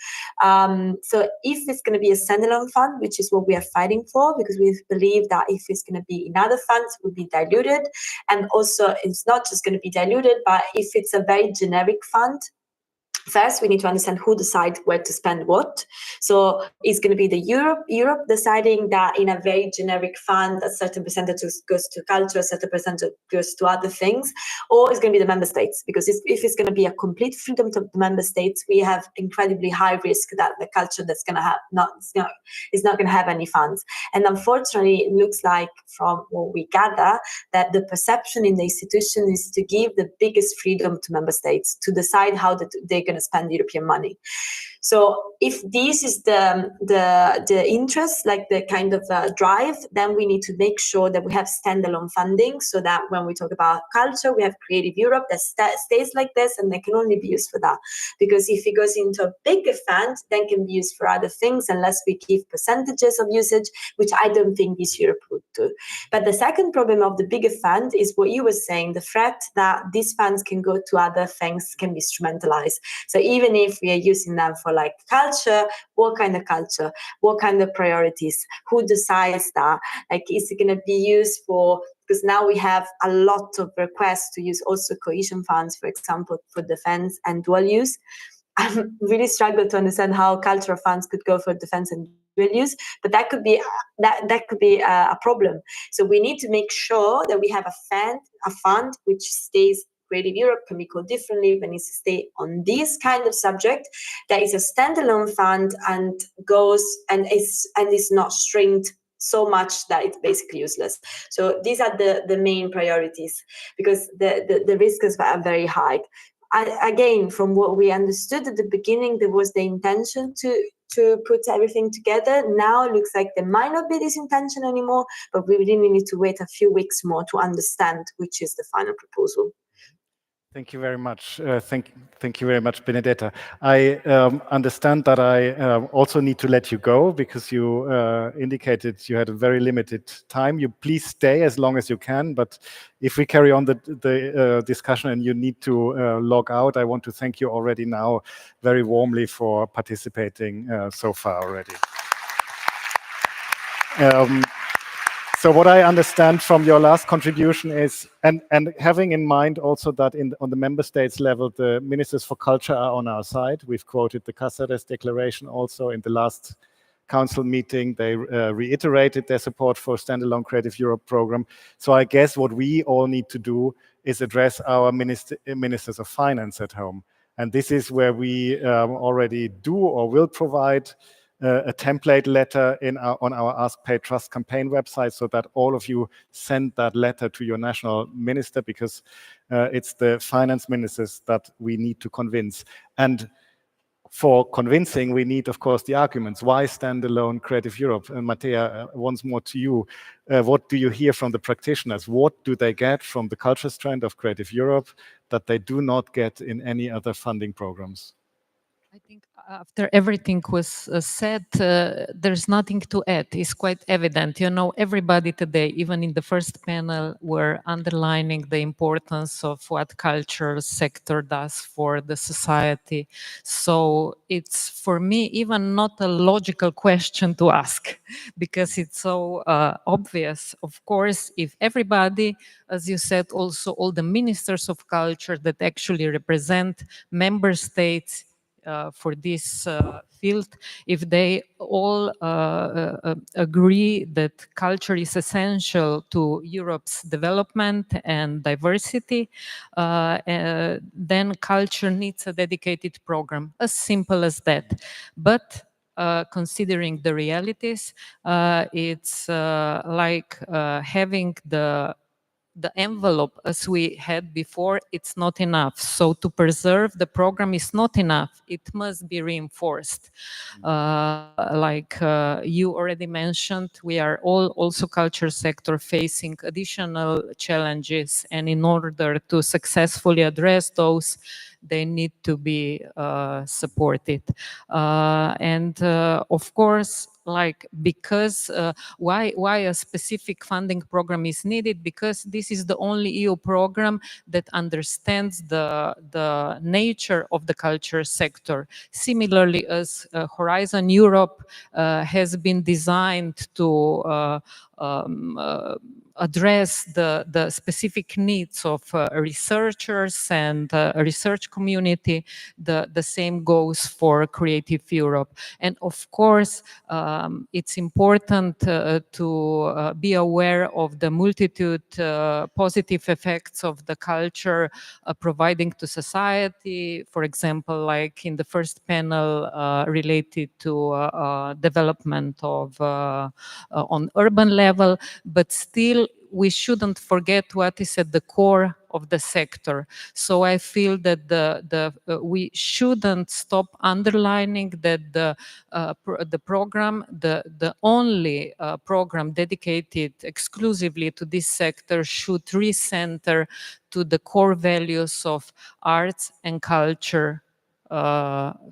So if it's going to be a standalone fund, which is what we are fighting for, because we believe that if it's going to be in other funds, it will be diluted, and also it's not just going to be diluted, but if it's a very generic fund, first, we need to understand who decides where to spend what. So it's going to be the Europe deciding that in a very generic fund, a certain percentage goes to culture, a certain percentage goes to other things, or it's going to be the member states. Because if it's going to be a complete freedom to the member states, we have incredibly high risk that the culture that's going to have is not going to have any funds. And unfortunately, it looks like from what we gather that the perception in the institution is to give the biggest freedom to member states to decide how they're going to spend European money. So if this is the interest, like the kind of drive, then we need to make sure that we have standalone funding, so that when we talk about culture, we have Creative Europe that stays like this, and they can only be used for that. Because if it goes into a bigger fund, then can be used for other things, unless we give percentages of usage, which I don't think this Europe would do. But the second problem of the bigger fund is what you were saying, the threat that these funds can go to other things, can be instrumentalized. So even if we are using them for like culture, what kind of culture, what kind of priorities, who decides that? Like, is it going to be used for, because now we have a lot of requests to use also cohesion funds, for example, for defense and dual use. I really struggle to understand how cultural funds could go for defense and dual use, but that could be a problem. So we need to make sure that we have a fund which stays. Creative Europe can be called differently, but needs to stay on this kind of subject that is a standalone fund and goes and is not stringed so much that it's basically useless. So these are the main priorities, because the risks are very high. Again, from what we understood at the beginning, there was the intention to put everything together. Now it looks like there might not be this intention anymore, but we really need to wait a few weeks more to understand which is the final proposal. Thank you very much. Thank you very much, Benedetta. I understand that I also need to let you go, because you indicated you had a very limited time. You please stay as long as you can, but if we carry on the discussion and you need to log out, I want to thank you already now very warmly for participating so far already. So what I understand from your last contribution is, and having in mind also that on the member states level, the ministers for culture are on our side. We've quoted the Cáceres Declaration also in the last council meeting. They reiterated their support for standalone Creative Europe program. So I guess what we all need to do is address our ministers of finance at home. And this is where we already do or will provide a template letter on our Ask Pay Trust campaign website, so that all of you send that letter to your national minister, because it's the finance ministers that we need to convince. And for convincing, we need, of course, the arguments. Why standalone Creative Europe? And Mateja, once more to you. What do you hear from the practitioners? What do they get from the culture strand of Creative Europe that they do not get in any other funding programs? I think after everything was said, there's nothing to add. It's quite evident. You know, everybody today, even in the first panel, were underlining the importance of what culture sector does for the society. So it's, for me, even not a logical question to ask, because it's so obvious. Of course, if everybody, as you said, also all the ministers of culture that actually represent member states for this field, if they all agree that culture is essential to Europe's development and diversity, then culture needs a dedicated program, as simple as that. But considering the realities, it's like having the envelope as we had before, it's not enough. So to preserve the program is not enough. It must be reinforced. Like you already mentioned, we are all also culture sector facing additional challenges. And in order to successfully address those, they need to be supported. Of course, like, because why a specific funding program is needed, because this is the only EU program that understands the nature of the culture sector. Similarly, as Horizon Europe has been designed to address the specific needs of researchers and research community, the same goes for Creative Europe. And of course, it's important to be aware of the multitude positive effects of the culture providing to society. For example, like in the first panel related to development of on urban level, but still we shouldn't forget what is at the core of the sector. So I feel that we shouldn't stop underlining that the program, the only program dedicated exclusively to this sector, should recenter to the core values of arts and culture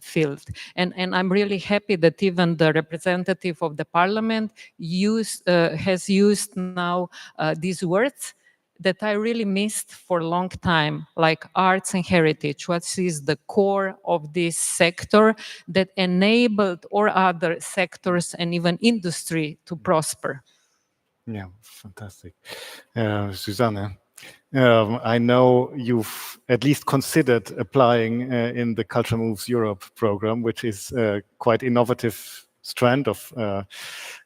field. And I'm really happy that even the representative of the parliament has used now these words that I really missed for a long time, like arts and heritage. What is the core of this sector that enabled all other sectors and even industry to prosper? Yeah, fantastic. Zsuzsanna, I know you've at least considered applying in the Culture Moves Europe program, which is a quite innovative strand of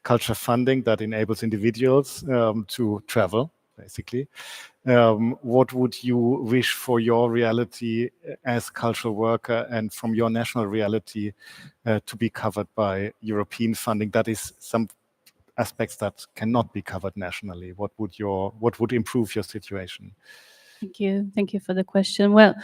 culture funding that enables individuals to travel, basically. What would you wish for your reality as cultural worker and from your national reality to be covered by European funding? That is some aspects that cannot be covered nationally. What would improve your situation? Thank you for the question. Well,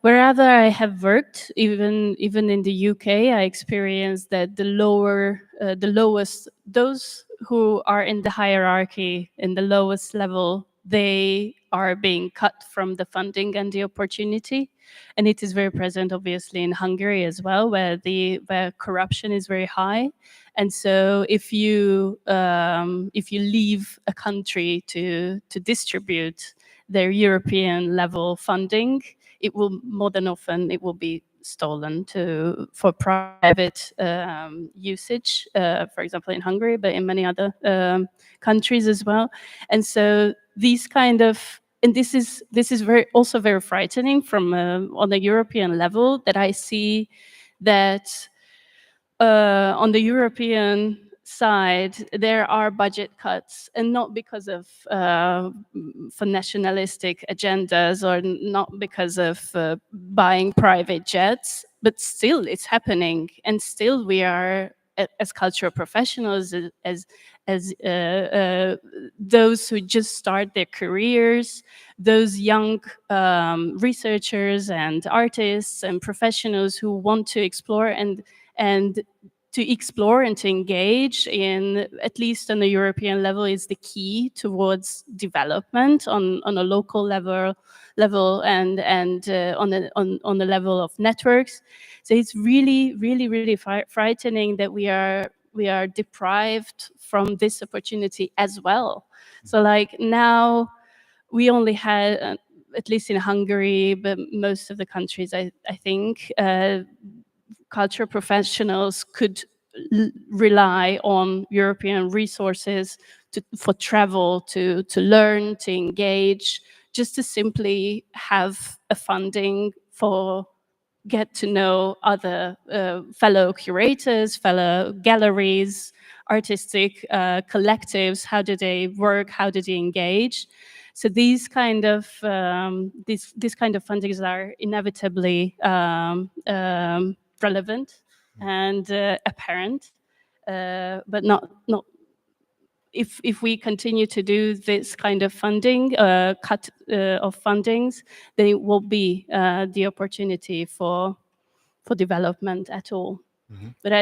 wherever I have worked, even in the UK, I experienced that the lowest, those who are in the hierarchy, in the lowest level, they are being cut from the funding and the opportunity. And it is very present, obviously, in Hungary as well, where corruption is very high. And so if you leave a country to distribute their European level funding, it will more than often be stolen for private usage, for example in Hungary, but in many other countries as well. And so these kind of, and this is also very frightening from on the European level, that I see that on the European side, there are budget cuts, and not because of for nationalistic agendas, or not because of buying private jets, but still it's happening, and still we are, as cultural professionals, as those who just start their careers, those young researchers and artists and professionals who want to explore and to explore and to engage in, at least on the European level, is the key towards development on a local level and on the level of networks. So it's really frightening that we are deprived from this opportunity as well. So like now we only had, at least in Hungary, but most of the countries, I think, culture professionals could rely on European resources for travel, to learn, to engage, just to simply have a funding for get to know other fellow curators, fellow galleries, artistic collectives. How do they work? How do they engage? So these kind of fundings are inevitably relevant and apparent, but not if we continue to do this kind of funding, cut of fundings, then it won't be the opportunity for development at all. Mm-hmm. But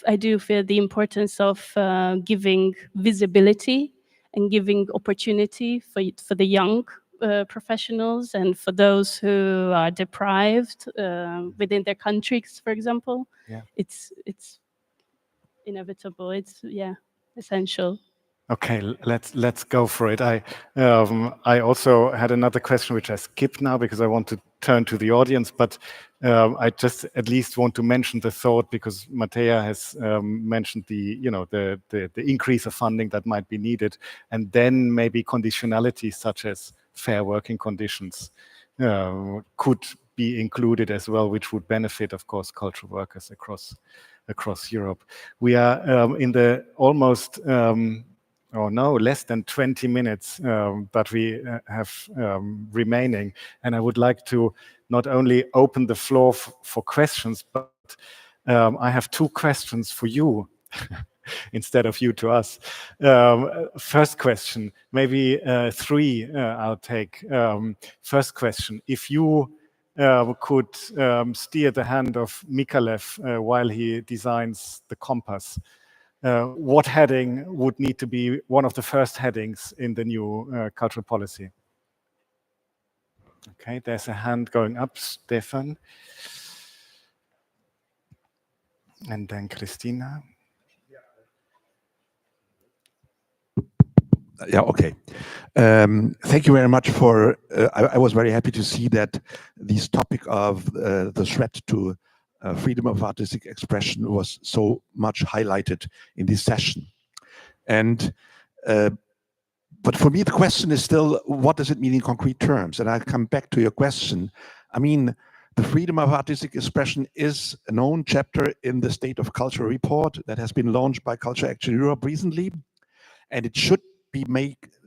I do feel the importance of giving visibility and giving opportunity for the young professionals and for those who are deprived within their countries, for example. Yeah. It's inevitable. It's essential. Okay, let's go for it. I also had another question which I skipped now because I want to turn to the audience, but I just at least want to mention the thought, because Mateja has mentioned the increase of funding that might be needed, and then maybe conditionalities such as fair working conditions could be included as well, which would benefit, of course, cultural workers across Europe. We are in the almost less than 20 minutes that we have remaining. And I would like to not only open the floor for questions, but I have two questions for you instead of you to us. First question, maybe three I'll take. First question, if you could steer the hand of Micallef while he designs the compass, what heading would need to be one of the first headings in the new cultural policy? Okay, there's a hand going up, Stefan. And then Christina. Yeah, okay. Thank you very much for, I was very happy to see that this topic of the threat to freedom of artistic expression was so much highlighted in this session. And but for me, the question is still, what does it mean in concrete terms? And I'll come back to your question. I mean, the freedom of artistic expression is a known chapter in the State of Culture report that has been launched by Culture Action Europe recently. And it should be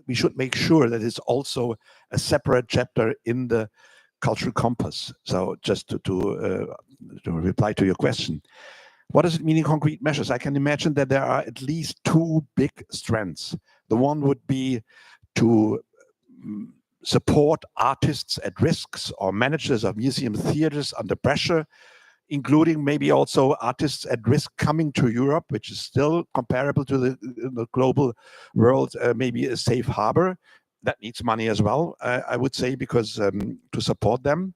we should make sure that it's also a separate chapter in the cultural compass. So just to reply to your question, what does it mean in concrete measures? I can imagine that there are at least two big strands. The one would be to support artists at risks or managers of museum theaters under pressure, including maybe also artists at risk coming to Europe, which is still comparable to the global world, maybe a safe harbor. That needs money as well, I would say, because to support them.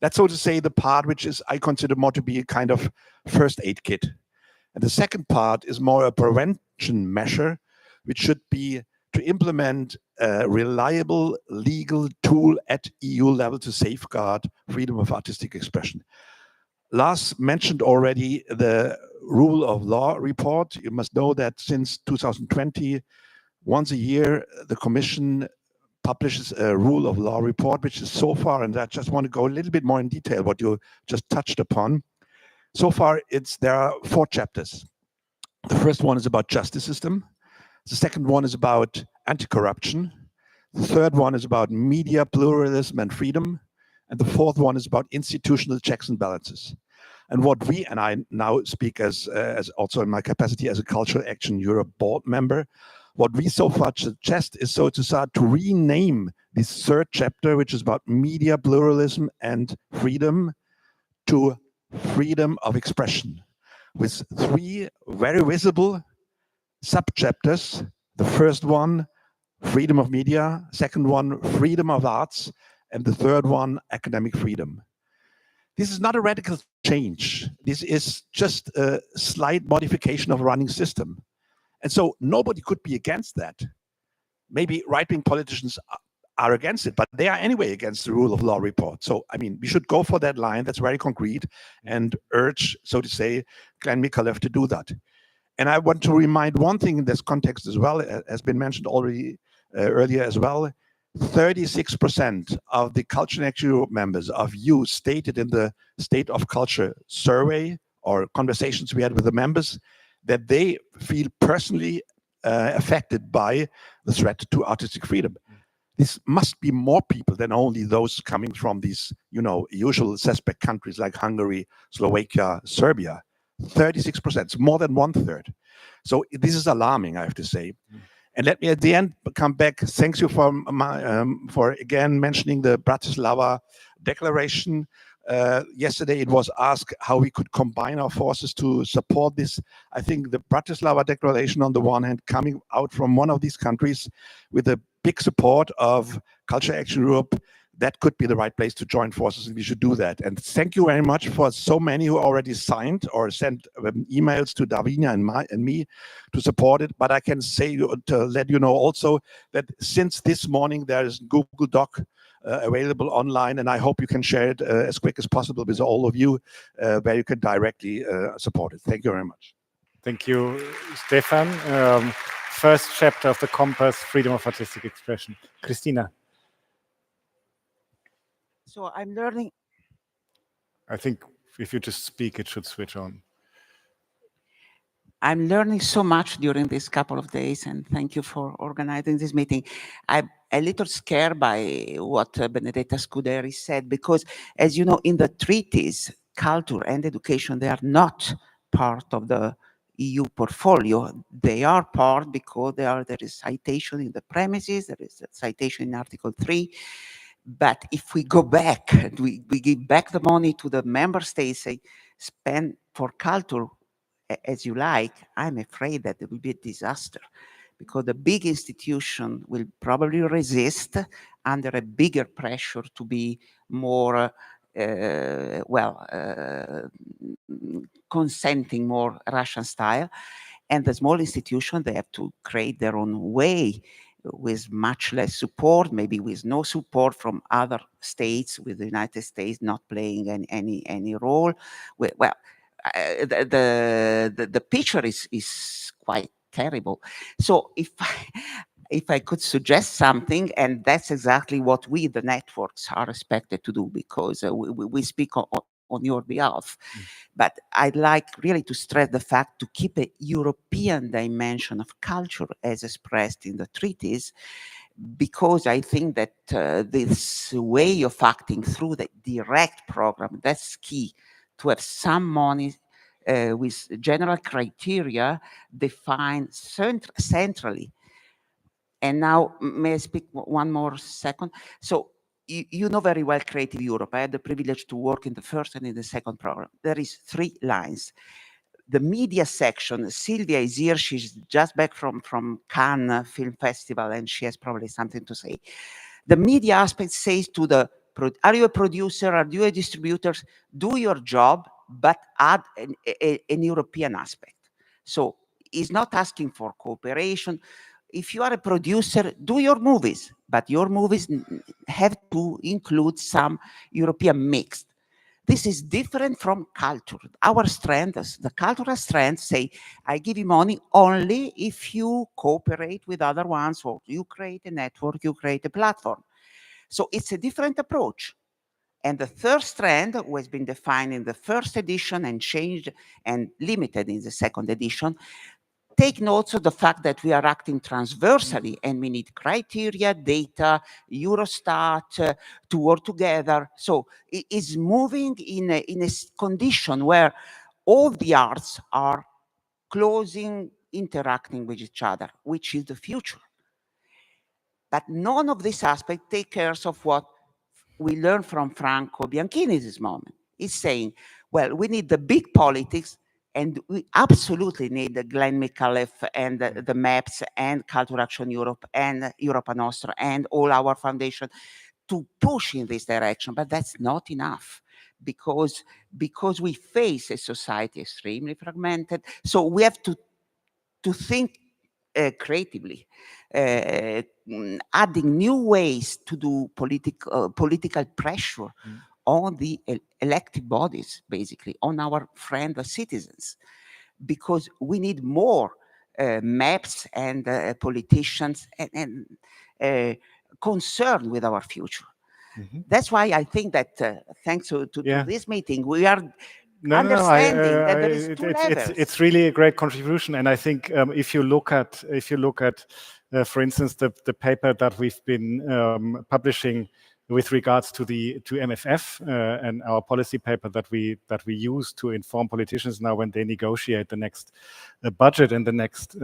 That's, so to say, the part which is, I consider more to be a kind of first aid kit. And the second part is more a prevention measure, which should be to implement a reliable legal tool at EU level to safeguard freedom of artistic expression. Lars mentioned already the rule of law report. You must know that since 2020, once a year, the Commission publishes a rule of law report, which is so far, and I just want to go a little bit more in detail what you just touched upon. So far, there are 4 chapters. The first one is about justice system. The second one is about anti-corruption. The third one is about media pluralism and freedom. And the fourth one is about institutional checks and balances. And what we, and I now speak as also in my capacity as a Cultural Action Europe board member, what we so far suggest is so to start to rename this third chapter, which is about media pluralism and freedom, to freedom of expression. with 3 very visible sub-chapters. The first one, freedom of media, second one, freedom of arts, and the third one, academic freedom. This is not a radical change. This is just a slight modification of a running system. And so nobody could be against that. Maybe right-wing politicians are against it, but they are anyway against the rule of law report. So, I mean, we should go for that line that's very concrete and urge, so to say, Glenn Micallef to do that. And I want to remind one thing in this context as well, has been mentioned already earlier as well. 36% of the Culture and Action Europe members of you stated in the State of Culture survey or conversations we had with the members that they feel personally affected by the threat to artistic freedom. This must be more people than only those coming from these, usual suspect countries like Hungary, Slovakia, Serbia. 36%, it's more than 1/3. So this is alarming, I have to say. And let me at the end come back. Thanks you for again mentioning the Bratislava Declaration. Yesterday it was asked how we could combine our forces to support this. I think the Bratislava Declaration, on the one hand, coming out from one of these countries with a big support of Culture Action Europe, that could be the right place to join forces, and we should do that. And thank you very much for so many who already signed or sent emails to Davina and me to support it. But I can say to let you know also that since this morning there is Google Doc available online, and I hope you can share it as quick as possible with all of you, where you can directly support it. Thank you very much. Thank you, Stefan. First chapter of the Compass, Freedom of Artistic Expression. Christina. So I'm learning. I think if you just speak, it should switch on. I'm learning so much during these couple of days, and thank you for organizing this meeting. I'm a little scared by what Benedetta Scuderi said, because as you know, in the treaties, culture and education, they are not part of the EU portfolio. They are part because there is citation in the premises, there is a citation in Article 3. But if we go back, we give back the money to the member states, say, spend for culture as you like, I'm afraid that it will be a disaster, because the big institution will probably resist under a bigger pressure to be more, consenting, more Russian style. And the small institution, they have to create their own way, with much less support, maybe with no support from other states, with the United States not playing any role. Well, the picture is quite terrible. So if I could suggest something, and that's exactly what we, the networks, are expected to do, because we speak on your behalf. But I'd like really to stress the fact to keep a European dimension of culture as expressed in the treaties, because I think that this way of acting through the direct program, that's key, to have some money with general criteria defined centrally. And now, may I speak one more second? So you know very well Creative Europe. I had the privilege to work in the first and in the second program. There is 3 lines. The media section, Sylvia is here, she's just back from Cannes Film Festival, and she has probably something to say. The media aspect says to the, are you a producer, are you a distributor? Do your job, but add an European aspect. So it's not asking for cooperation. If you are a producer, do your movies, but your movies have to include some European mix. This is different from culture. Our strengths, the cultural strengths, say, I give you money only if you cooperate with other ones, or you create a network, you create a platform. So it's a different approach. And the third strand, who has been defined in the first edition and changed and limited in the second edition, take note of the fact that we are acting transversally, and we need criteria, data, Eurostat to work together. So it is moving in a condition where all the arts are closing, interacting with each other, which is the future. But none of this aspect takes care of what we learned from Franco Bianchini this moment. He's saying, well, we need the big politics, And we absolutely need the Glenn Micallef and the MAPS and Cultural Action Europe and Europa Nostra and all our foundation to push in this direction. But that's not enough because we face a society extremely fragmented. So we have to think creatively, adding new ways to do political pressure on the elected bodies, basically, on our friend citizens, because we need more maps and politicians and concerned with our future. That's why I think that thanks to this meeting, we are understanding that there is two levels. It's really a great contribution, and I think if you look at, for instance, the paper that we've been publishing with regards to MFF and our policy paper that we use to inform politicians now when they negotiate the next budget and the next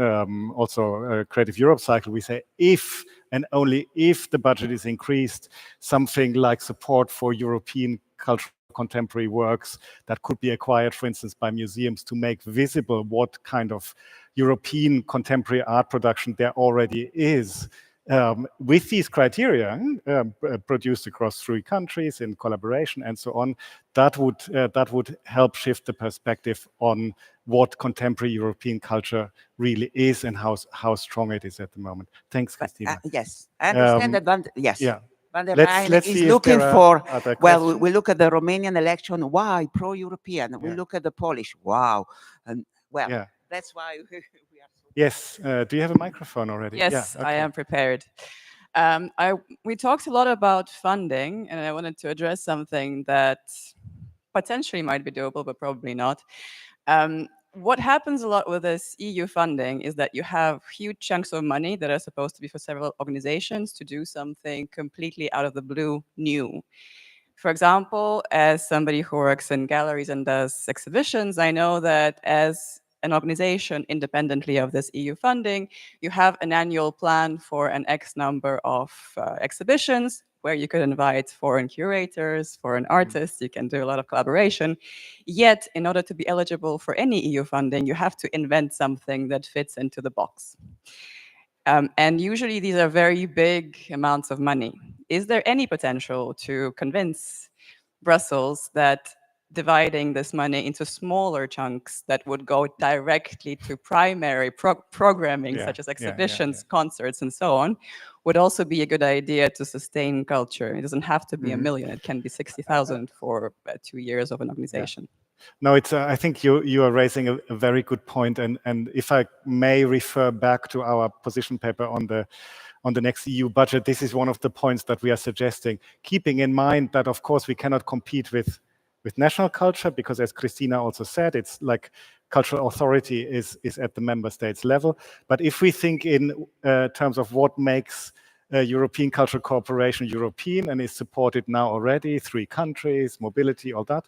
also Creative Europe cycle, we say if and only if the budget is increased, something like support for European cultural contemporary works that could be acquired, for instance, by museums to make visible what kind of European contemporary art production there already is. With these criteria produced across 3 countries in collaboration and so on, that would help shift the perspective on what contemporary European culture really is and how strong it is at the moment. Thanks, Christina. Yes, I understand that. Yes. Yeah. Van der Let's Leyen see is looking for, well, we look at the Romanian election, why pro-European? We look at the Polish, wow. And well, that's why we are so... Yes, do you have a microphone already? Yes, I am prepared. We talked a lot about funding, and I wanted to address something that potentially might be doable, but probably not. What happens a lot with this EU funding is that you have huge chunks of money that are supposed to be for several organizations to do something completely out of the blue new. For example, as somebody who works in galleries and does exhibitions, I know that as an organization independently of this EU funding, you have an annual plan for an X number of exhibitions where you could invite foreign curators, foreign artists, you can do a lot of collaboration. Yet, in order to be eligible for any EU funding, you have to invent something that fits into the box. And usually these are very big amounts of money. Is there any potential to convince Brussels that dividing this money into smaller chunks that would go directly to primary programming, such as exhibitions, concerts, and so on, would also be a good idea to sustain culture? It doesn't have to be $1 million. It can be 60,000 for 2 years of an organization. No, it's. I think you are raising a very good point, and if I may refer back to our position paper on the next EU budget, this is one of the points that we are suggesting, keeping in mind that of course we cannot compete with national culture, because as Christina also said, it's like cultural authority is at the member states level. But if we think in terms of what makes European cultural cooperation European and is supported now already, 3 countries, mobility, all that,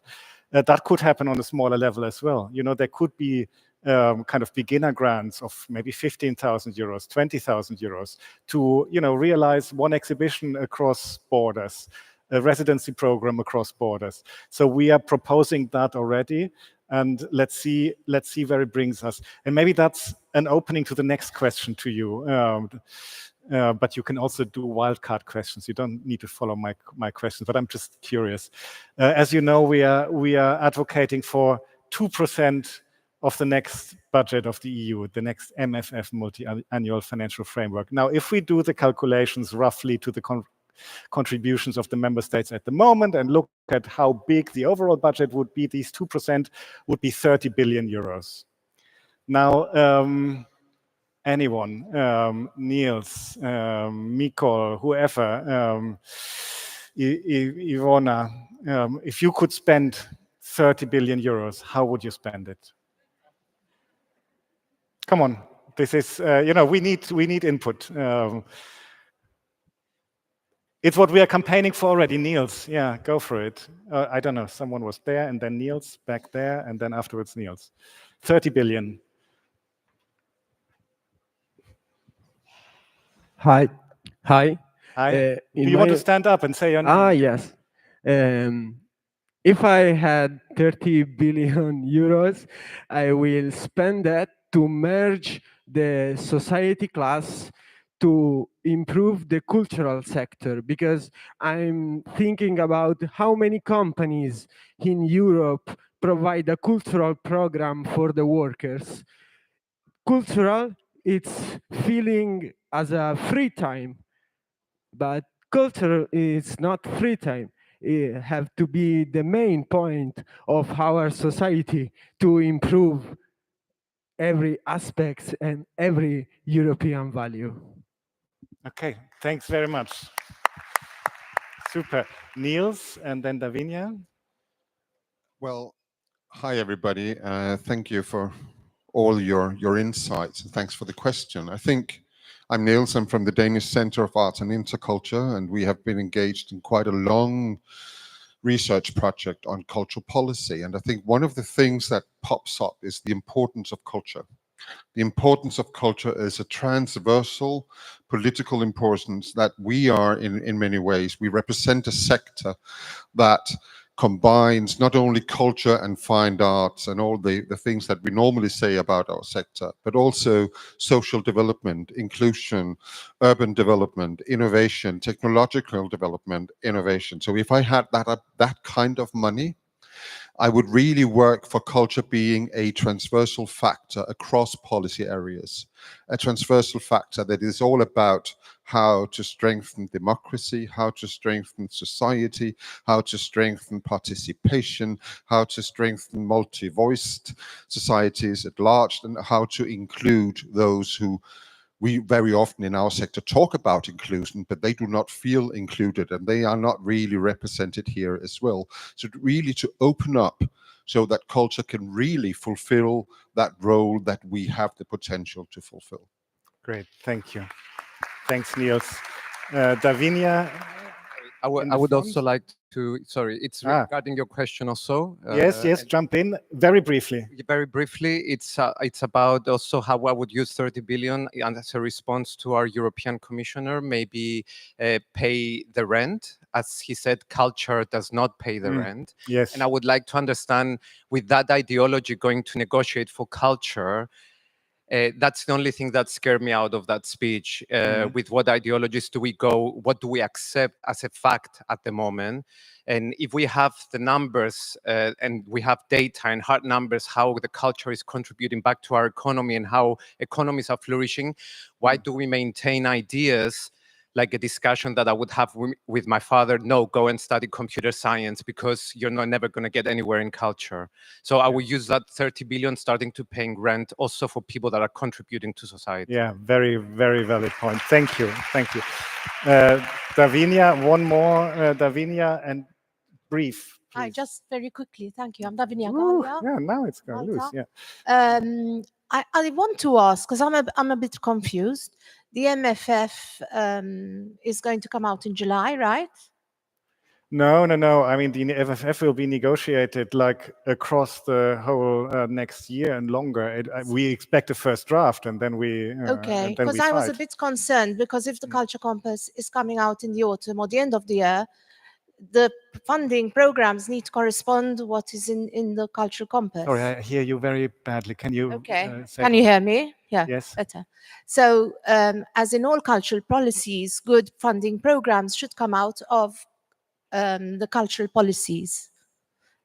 that could happen on a smaller level as well. You know, there could be kind of beginner grants of maybe 15,000 euros, 20,000 euros to, you know, realize one exhibition across borders, a residency program across borders. So we are proposing that already, and let's see where it brings us. And maybe that's an opening to the next question to you. But you can also do wildcard questions. You don't need to follow my questions, but I'm just curious. As you know, we are advocating for 2% of the next budget of the EU, the next MFF, multi-annual financial framework. Now, if we do the calculations roughly to the contributions of the member states at the moment and look at how big the overall budget would be, these 2% would be 30 billion euros. Now, anyone, Niels, Mikol, whoever, Ivona, if you could spend 30 billion euros, how would you spend it? Come on, this is, you know, we need input. It's what we are campaigning for already. Niels, yeah, go for it. I don't know, someone was there, and then Niels back there, and then afterwards Niels. 30 billion. Hi. Do you want to stand up and say your name? Yes. if I had 30 billion euros, I will spend that to merge the society class to improve the cultural sector, because I'm thinking about how many companies in Europe provide a cultural program for the workers. Cultural, it's feeling as a free time, but culture is not free time. It have to be the main point of our society to improve every aspect and every European value. Okay, thanks very much. Super. Niels and then Davinia. Well, hi everybody. Thank you for all your insights, and thanks for the question. I think I'm Niels. I'm from the Danish Center of Arts and Interculture, and we have been engaged in quite a long research project on cultural policy. And I think one of the things that pops up is the importance of culture. The importance of culture is a transversal political importance that we are in many ways. We represent a sector that combines not only culture and fine arts and all the things that we normally say about our sector, but also social development, inclusion, urban development, innovation, technological development, innovation. So if I had that kind of money, I would really work for culture being a transversal factor across policy areas, a transversal factor that is all about how to strengthen democracy, how to strengthen society, how to strengthen participation, how to strengthen multi-voiced societies at large, and how to include those who we very often in our sector talk about inclusion, but they do not feel included and they are not really represented here as well. So really to open up so that culture can really fulfill that role that we have the potential to fulfill. Great, thank you. Thanks, Niels. Davinia. I would also like to, sorry, it's regarding your question also. Yes, jump in very briefly. Very briefly, it's about also how I would use 30 billion and as a response to our European Commissioner, maybe pay the rent. As he said, culture does not pay the rent. Yes. And I would like to understand, with that ideology going to negotiate for culture, that's the only thing that scared me out of that speech. With what ideologies do we go? What do we accept as a fact at the moment? And if we have the numbers and we have data and hard numbers, how the culture is contributing back to our economy and how economies are flourishing, why do we maintain ideas like a discussion that I would have with my father? No, go and study computer science because you're never going to get anywhere in culture. So I will use that 30 billion starting to paying rent also for people that are contributing to society. Yeah, very, very valid point. Thank you. Thank you. Davinia, one more. Davinia, and brief. Hi, just very quickly. Thank you. I'm Davinia Ooh, Gallia. yeah, now it's going loose. Yeah. I want to ask, because I'm a bit confused. The MFF is going to come out in July, right? No. I mean, the MFF will be negotiated like across the whole next year and longer. We expect a first draft, and then we. Okay, because I was a bit concerned because if the Culture Compass is coming out in the autumn or the end of the year, the funding programs need to correspond what is in the Cultural Compass. Sorry, I hear you very badly. Can you? Okay. Can you hear me? Yeah. Yes. Better. So, as in all cultural policies, good funding programs should come out of the cultural policies,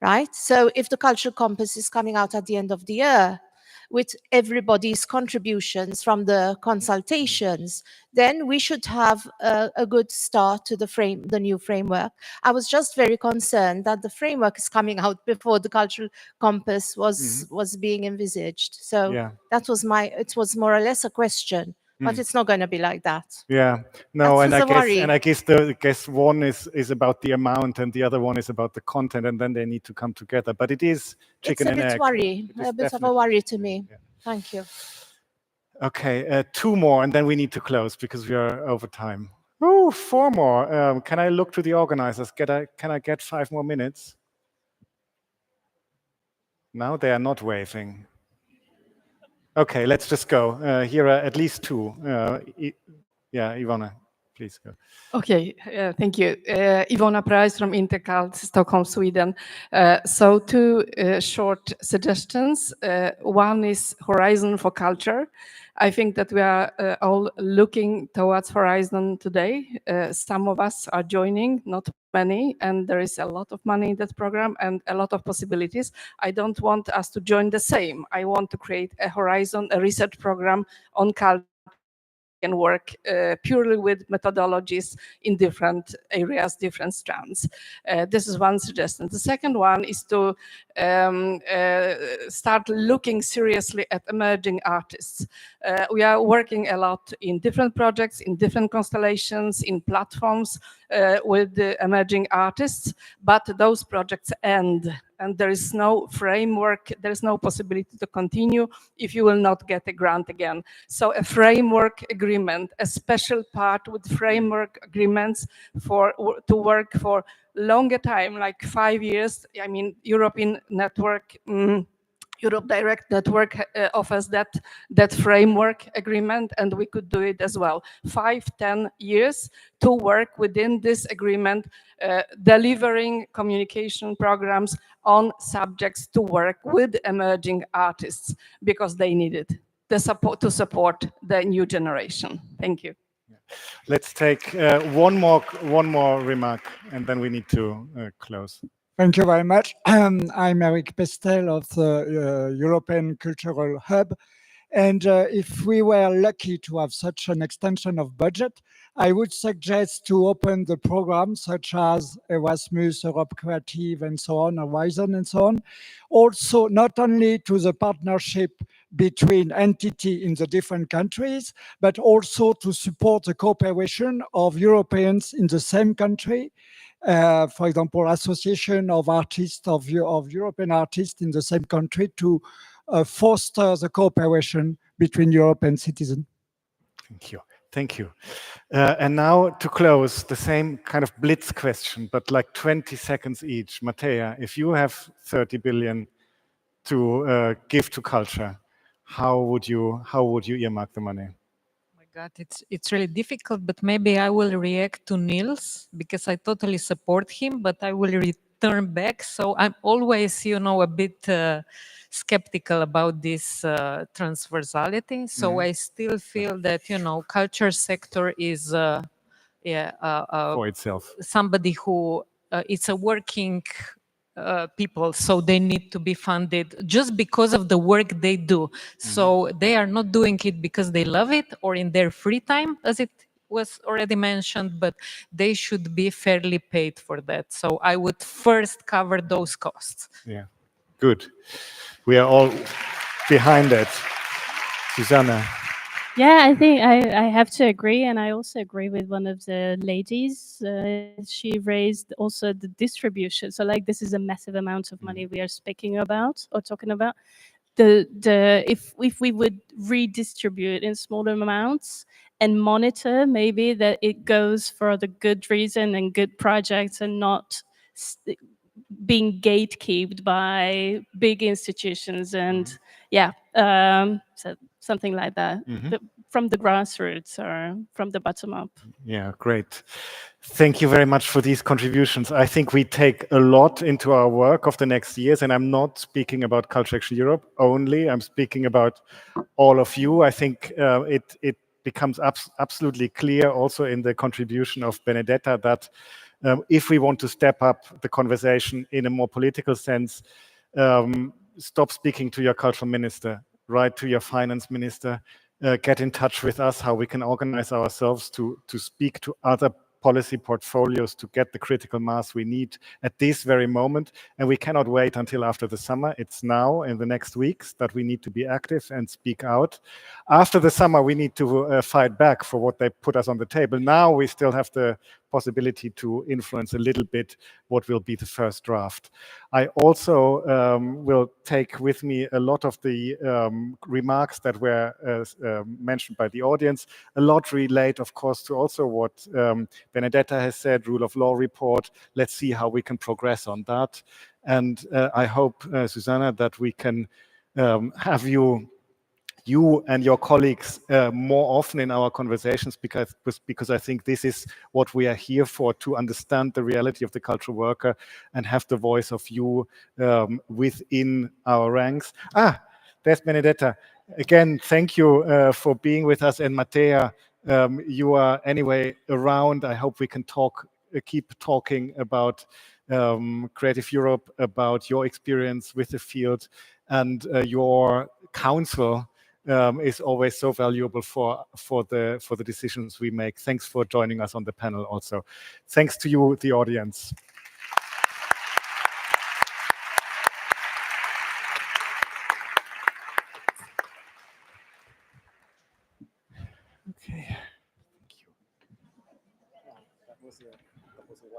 right? So, if the Cultural Compass is coming out at the end of the year, with everybody's contributions from the consultations, then we should have a good start to the new framework. I was just very concerned that the framework is coming out before the Cultural Compass was being envisaged. So that was it was more or less a question, but it's not going to be like that. Yeah, no, and I guess one is about the amount and the other one is about the content, and then they need to come together. But it is chicken and egg. A bit of a worry to me. Yeah. Thank you. Okay, two more, and then we need to close because we are over time. Oh, four more. Can I look to the organizers? Can I get 5 more minutes? Now they are not waving. Okay, let's just go. Here are at least two. Yeah, Ivana, please go. Okay, thank you. Ivona Price from Intercult, Stockholm, Sweden. So two short suggestions. One is Horizon for Culture. I think that we are all looking towards Horizon today. Some of us are joining, not many, and there is a lot of money in that program and a lot of possibilities. I don't want us to join the same. I want to create a Horizon, a research program on culture and work purely with methodologies in different areas, different strands. This is one suggestion. The second one is to start looking seriously at emerging artists. We are working a lot in different projects, in different constellations, in platforms with the emerging artists, but those projects end. And there is no framework, there is no possibility to continue if you will not get a grant again. So a framework agreement, a special part with framework agreements to work for longer time, like 5 years. I mean, European network, Europe Direct Network offers that framework agreement, and we could do it as well. 5-10 years to work within this agreement, delivering communication programs on subjects to work with emerging artists because they need it, the support to support the new generation. Thank you. Let's take one more remark, and then we need to close. Thank you very much. I'm Eric Pestel of the European Cultural Hub. And if we were lucky to have such an extension of budget, I would suggest to open the programs such as Erasmus, Europe Creative, and so on, Horizon, and so on. Also, not only to the partnership between entities in the different countries, but also to support the cooperation of Europeans in the same country. For example, association of artists, of European artists in the same country to foster the cooperation between European citizens. Thank you. Thank you. And now to close, the same kind of blitz question, but like 20 seconds each. Mateja, if you have 30 billion to give to culture, how would you earmark the money? God, it's really difficult, but maybe I will react to Niels because I totally support him, but I will return back. So I'm always, a bit skeptical about this transversality. So I still feel that, culture sector is for itself. Somebody who it's a working people, so they need to be funded just because of the work they do. So they are not doing it because they love it or in their free time, as it was already mentioned, but they should be fairly paid for that. So I would first cover those costs. Yeah, good. We are all behind that. Zsuzsanna. Yeah, I think I have to agree, and I also agree with one of the ladies. She raised also the distribution. So, like, this is a massive amount of money we are speaking about or talking about. If we would redistribute in smaller amounts and monitor, maybe that it goes for the good reason and good projects, and not being gatekept by big institutions, and so something like that, from the grassroots or from the bottom up. Yeah, great. Thank you very much for these contributions. I think we take a lot into our work of the next years, and I'm not speaking about Culture Action Europe only. I'm speaking about all of you. I think it becomes absolutely clear also in the contribution of Benedetta that if we want to step up the conversation in a more political sense, stop speaking to your cultural minister, write to your finance minister, get in touch with us, how we can organize ourselves to speak to other policy portfolios to get the critical mass we need at this very moment. And we cannot wait until after the summer. It's now in the next weeks that we need to be active and speak out. After the summer, we need to fight back for what they put us on the table. Now we still have the possibility to influence a little bit what will be the first draft. I also will take with me a lot of the remarks that were mentioned by the audience. A lot relate, of course, to also what Benedetta has said, rule of law report. Let's see how we can progress on that. And I hope, Zsuzsanna, that we can have you you and your colleagues more often in our conversations, because I think this is what we are here for, to understand the reality of the cultural worker and have the voice of you within our ranks. There's Benedetta. Again, thank you for being with us. And Mateja, you are anyway around. I hope we can keep talking about Creative Europe, about your experience with the field, and your counsel is always so valuable for the decisions we make. Thanks for joining us on the panel also. Thanks to you, the audience. Okay. Thank you. That was a